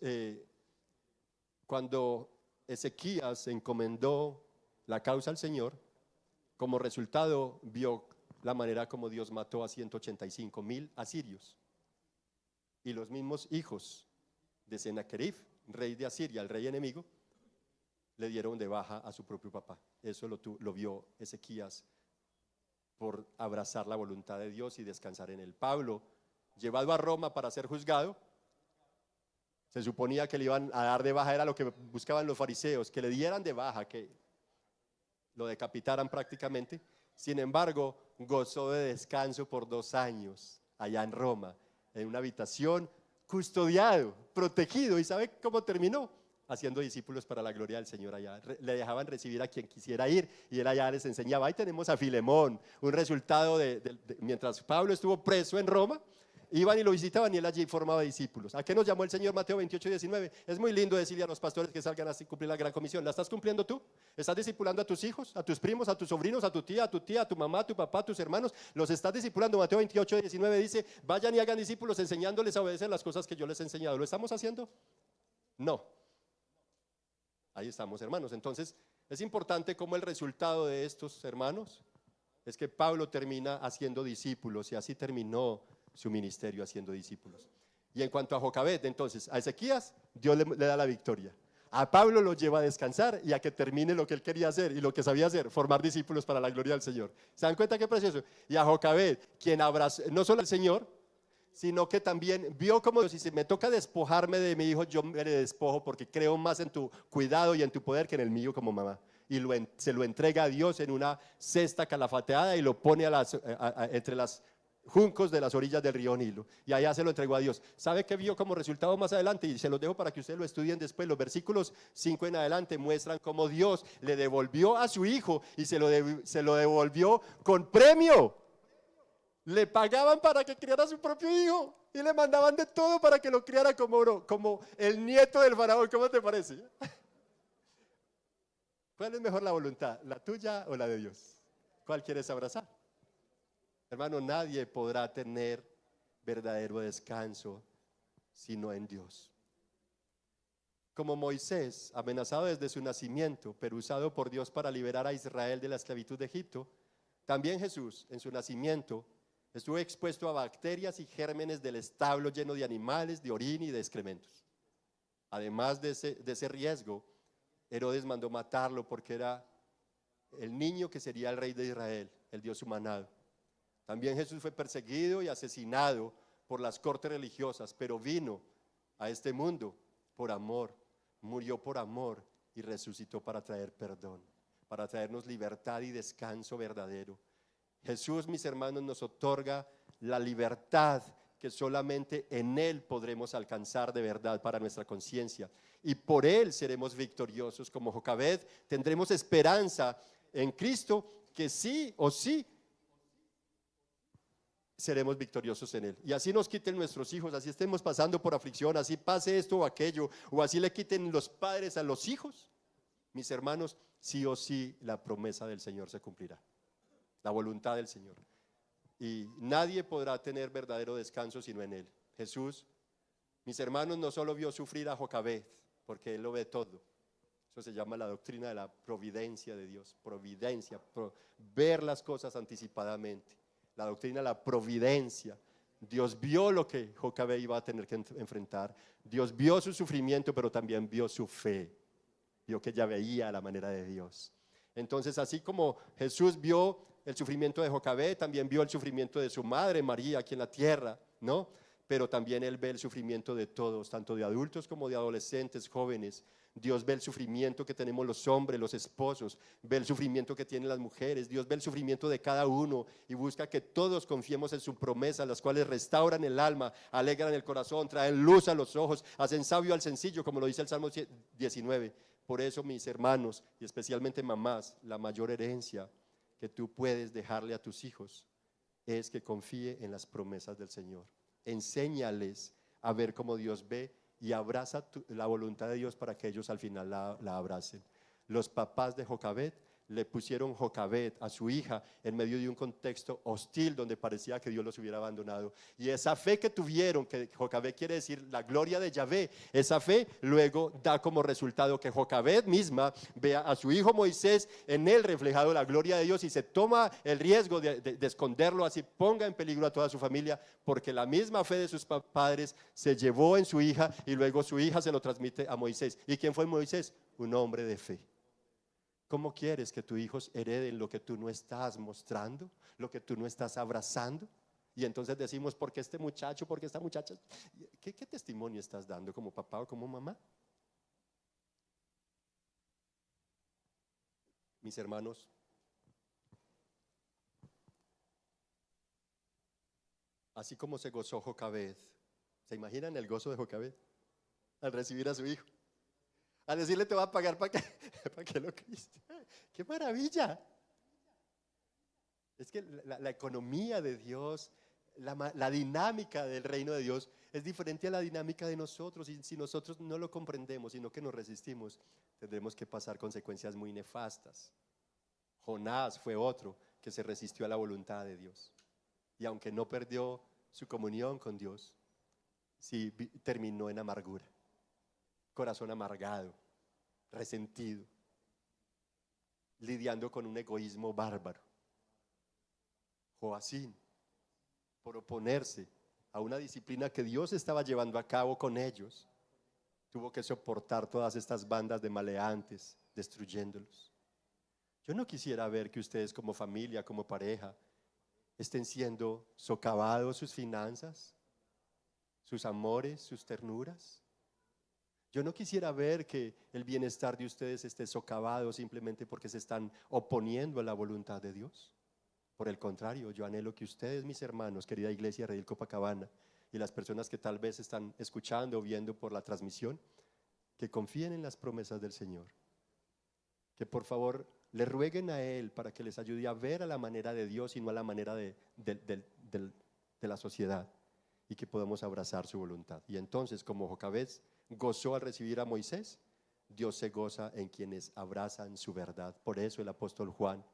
[SPEAKER 1] cuando Ezequías encomendó la causa al Señor, como resultado vio la manera como Dios mató a 185,000 asirios. Y los mismos hijos de Sennacherib, rey de Asiria, el rey enemigo, le dieron de baja a su propio papá. Eso lo vio Ezequías por abrazar la voluntad de Dios y descansar en él. Pablo, llevado a Roma para ser juzgado, se suponía que le iban a dar de baja, era lo que buscaban los fariseos, que le dieran de baja, que lo decapitaran prácticamente. Sin embargo, gozó de descanso por 2 años allá en Roma, en una habitación, custodiado, protegido. ¿Y sabe cómo terminó? Haciendo discípulos para la gloria del Señor allá. Le dejaban recibir a quien quisiera ir y él allá les enseñaba. Ahí tenemos a Filemón, un resultado mientras Pablo estuvo preso en Roma, iban y lo visitaban y él allí formaba discípulos. ¿A qué nos llamó el Señor? Mateo 28:19. Es muy lindo decirle a los pastores que salgan a cumplir la gran comisión. ¿La estás cumpliendo tú? ¿Estás discipulando a tus hijos, a tus primos, a tus sobrinos, a tu tía, a tu mamá, a tu papá, a tus hermanos? ¿Los estás discipulando? Mateo 28:19 dice, vayan y hagan discípulos enseñándoles a obedecer las cosas que yo les he enseñado. ¿Lo estamos haciendo? No. Ahí estamos, hermanos. Entonces, es importante como el resultado de estos hermanos es que Pablo termina haciendo discípulos y así terminó su ministerio haciendo discípulos. Y en cuanto a Jocabed, entonces, a Ezequías, Dios le da la victoria. A Pablo lo lleva a descansar y a que termine lo que él quería hacer y lo que sabía hacer, formar discípulos para la gloria del Señor. ¿Se dan cuenta qué precioso? Y a Jocabed, quien abrazó no solo al Señor, sino que también vio como si se me toca despojarme de mi hijo, yo me despojo porque creo más en tu cuidado y en tu poder que en el mío como mamá. Y se lo entrega a Dios en una cesta calafateada y lo pone entre las juncos de las orillas del río Nilo, y allá se lo entregó a Dios. ¿Sabe qué vio como resultado más adelante? Y se los dejo para que ustedes lo estudien después. Los versículos 5 en adelante muestran cómo Dios le devolvió a su hijo y se lo devolvió con premio. Le pagaban para que criara a su propio hijo y le mandaban de todo para que lo criara como el nieto del faraón. ¿Cómo te parece? ¿Cuál es mejor la voluntad? ¿La tuya o la de Dios? ¿Cuál quieres abrazar? Hermano, nadie podrá tener verdadero descanso sino en Dios. Como Moisés, amenazado desde su nacimiento, pero usado por Dios para liberar a Israel de la esclavitud de Egipto, también Jesús, en su nacimiento, estuvo expuesto a bacterias y gérmenes del establo lleno de animales, de orín y de excrementos. Además de ese riesgo, Herodes mandó matarlo porque era el niño que sería el rey de Israel, el Dios humanado. También Jesús fue perseguido y asesinado por las cortes religiosas, pero vino a este mundo por amor, murió por amor y resucitó para traer perdón, para traernos libertad y descanso verdadero. Jesús, mis hermanos, nos otorga la libertad que solamente en Él podremos alcanzar de verdad para nuestra conciencia, y por Él seremos victoriosos. Como Jocabed, tendremos esperanza en Cristo, que sí o sí seremos victoriosos en Él. Y así nos quiten nuestros hijos, así estemos pasando por aflicción, así pase esto o aquello, o así le quiten los padres a los hijos, mis hermanos, sí o sí la promesa del Señor se cumplirá, la voluntad del Señor. Y nadie podrá tener verdadero descanso sino en Él. Jesús, mis hermanos, no solo vio sufrir a Jocabed, porque Él lo ve todo. Eso se llama la doctrina de la providencia de Dios. Providencia, ver las cosas anticipadamente. La doctrina de la providencia. Dios vio lo que Jocabed iba a tener que enfrentar. Dios vio su sufrimiento, pero también vio su fe. Vio que ella veía la manera de Dios. Entonces, así como Jesús vio el sufrimiento de Jocabed, también vio el sufrimiento de su madre María aquí en la tierra, ¿no? Pero también Él ve el sufrimiento de todos, tanto de adultos como de adolescentes, jóvenes, Dios ve el sufrimiento que tenemos los hombres, los esposos, ve el sufrimiento que tienen las mujeres, Dios ve el sufrimiento de cada uno y busca que todos confiemos en su promesa, las cuales restauran el alma, alegran el corazón, traen luz a los ojos, hacen sabio al sencillo, como lo dice el Salmo 19. Por eso, mis hermanos, y especialmente mamás, la mayor herencia que tú puedes dejarle a tus hijos es que confíe en las promesas del Señor. Enséñales a ver cómo Dios ve y abraza la voluntad de Dios para que ellos al final la abracen. Los papás de Jocabed le pusieron Jocabed a su hija en medio de un contexto hostil donde parecía que Dios los hubiera abandonado. Y esa fe que tuvieron, que Jocabed quiere decir la gloria de Yahvé, esa fe luego da como resultado que Jocabed misma vea a su hijo Moisés en él reflejado la gloria de Dios y se toma el riesgo de esconderlo, así ponga en peligro a toda su familia, porque la misma fe de sus padres se llevó en su hija y luego su hija se lo transmite a Moisés. ¿Y quién fue Moisés? Un hombre de fe. ¿Cómo quieres que tus hijos hereden lo que tú no estás mostrando, lo que tú no estás abrazando? Y entonces decimos, ¿por qué este muchacho, por qué esta muchacha? ¿Qué testimonio estás dando como papá o como mamá? Mis hermanos, así como se gozó Jocabed, ¿se imaginan el gozo de Jocabed al recibir a su hijo? Al decirle te voy a pagar para que, para que lo criste. ¡Qué maravilla! Es que la economía de Dios, la dinámica del reino de Dios es diferente a la dinámica de nosotros. Y si nosotros no lo comprendemos, sino que nos resistimos, tendremos que pasar consecuencias muy nefastas. Jonás fue otro que se resistió a la voluntad de Dios. Y aunque no perdió su comunión con Dios, sí terminó en amargura. Corazón amargado, resentido, lidiando con un egoísmo bárbaro. Joacín, por oponerse a una disciplina que Dios estaba llevando a cabo con ellos, tuvo que soportar todas estas bandas de maleantes, destruyéndolos. Yo no quisiera ver que ustedes como familia, como pareja, estén siendo socavados sus finanzas, sus amores, sus ternuras. Yo no quisiera ver que el bienestar de ustedes esté socavado simplemente porque se están oponiendo a la voluntad de Dios. Por el contrario, yo anhelo que ustedes, mis hermanos, querida iglesia Redil Copacabana, y las personas que tal vez están escuchando o viendo por la transmisión, que confíen en las promesas del Señor. Que por favor le rueguen a Él para que les ayude a ver a la manera de Dios y no a la manera de la sociedad, y que podamos abrazar su voluntad. Y entonces, como Jocabed gozó al recibir a Moisés, Dios se goza en quienes abrazan su verdad. Por eso el apóstol Juan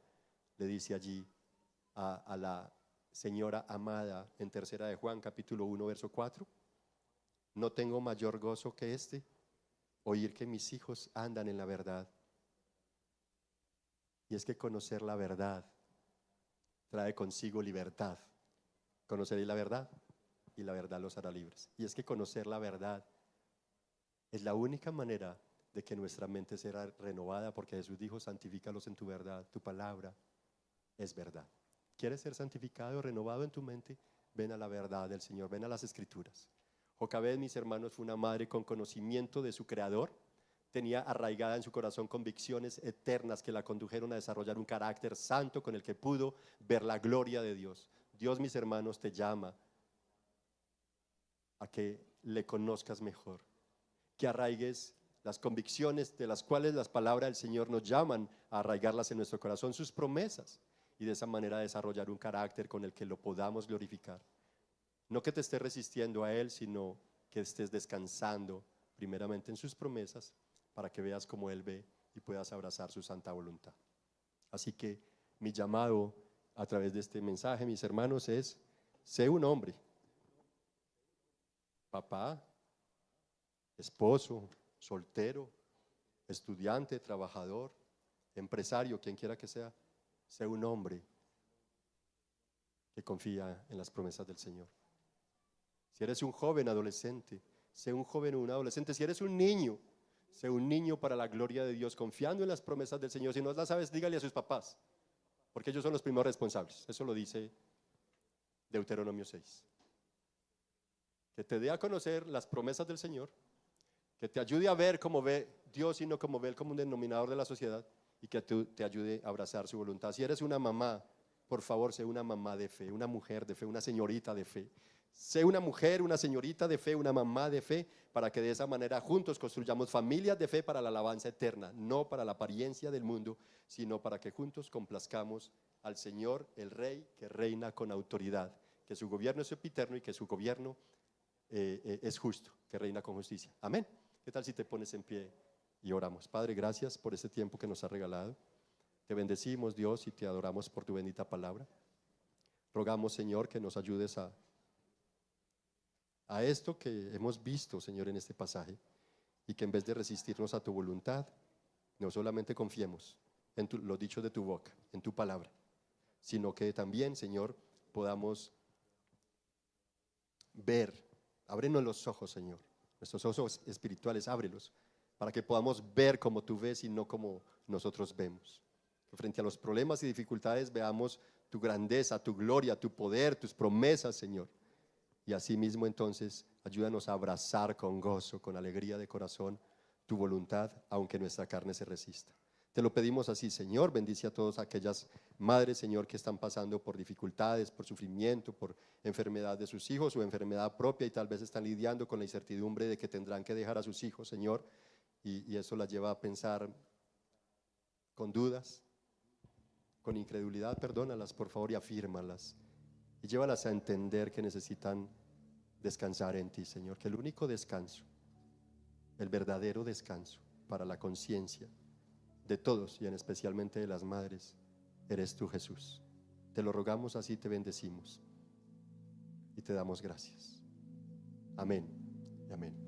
[SPEAKER 1] le dice allí a la señora amada en tercera de Juan, capítulo 1, verso 4, no tengo mayor gozo que este, oír que mis hijos andan en la verdad. Y es que conocer la verdad trae consigo libertad. Conoceréis la verdad y la verdad los hará libres. Y es que conocer la verdad es la única manera de que nuestra mente será renovada, porque Jesús dijo, santifícalos en tu verdad, tu palabra es verdad. ¿Quieres ser santificado, renovado en tu mente? Ven a la verdad del Señor, ven a las Escrituras. Jocabed, mis hermanos, fue una madre con conocimiento de su Creador. Tenía arraigada en su corazón convicciones eternas que la condujeron a desarrollar un carácter santo con el que pudo ver la gloria de Dios. Dios, mis hermanos, te llama a que le conozcas mejor, que arraigues las convicciones de las cuales las palabras del Señor nos llaman a arraigarlas en nuestro corazón, sus promesas, y de esa manera desarrollar un carácter con el que lo podamos glorificar. No que te estés resistiendo a Él, sino que estés descansando primeramente en sus promesas para que veas cómo Él ve y puedas abrazar su santa voluntad. Así que mi llamado a través de este mensaje, mis hermanos, es: sé un hombre, papá, esposo, soltero, estudiante, trabajador, empresario, quien quiera que sea. Sé un hombre que confía en las promesas del Señor. Si eres un joven adolescente, sé un joven o un adolescente. Si eres un niño, sé un niño para la gloria de Dios, confiando en las promesas del Señor. Si no las sabes, dígale a sus papás, porque ellos son los primeros responsables. Eso lo dice Deuteronomio 6. Que te dé a conocer las promesas del Señor, que te ayude a ver cómo ve Dios, sino como ve Él como un denominador de la sociedad, y que tú te ayude a abrazar su voluntad. Si eres una mamá, por favor, sé una mamá de fe, una mujer de fe, una señorita de fe. Sé una mujer, una señorita de fe, una mamá de fe, para que de esa manera juntos construyamos familias de fe para la alabanza eterna, no para la apariencia del mundo, sino para que juntos complazcamos al Señor, el Rey, que reina con autoridad, que su gobierno es sempiterno y que su gobierno es justo, que reina con justicia. Amén. ¿Qué tal si te pones en pie y oramos? Padre, gracias por este tiempo que nos has regalado. Te bendecimos, Dios, y te adoramos por tu bendita palabra. Rogamos, Señor, que nos ayudes a esto que hemos visto, Señor, en este pasaje, y que en vez de resistirnos a tu voluntad, no solamente confiemos en los dichos de tu boca, en tu palabra, sino que también, Señor, podamos ver. Ábrenos los ojos, Señor, nuestros ojos espirituales, ábrelos, para que podamos ver como tú ves y no como nosotros vemos. Que frente a los problemas y dificultades veamos tu grandeza, tu gloria, tu poder, tus promesas, Señor. Y asimismo entonces ayúdanos a abrazar con gozo, con alegría de corazón, tu voluntad, aunque nuestra carne se resista. Te lo pedimos así, Señor. Bendice a todas aquellas madres, Señor, que están pasando por dificultades, por sufrimiento, por enfermedad de sus hijos o enfermedad propia, y tal vez están lidiando con la incertidumbre de que tendrán que dejar a sus hijos, Señor, y eso las lleva a pensar con dudas, con incredulidad. Perdónalas, por favor, y afírmalas, y llévalas a entender que necesitan descansar en ti, Señor, que el único descanso, el verdadero descanso para la conciencia de todos, y en especialmente de las madres, eres tú, Jesús. Te lo rogamos así, te bendecimos y te damos gracias. Amén y amén.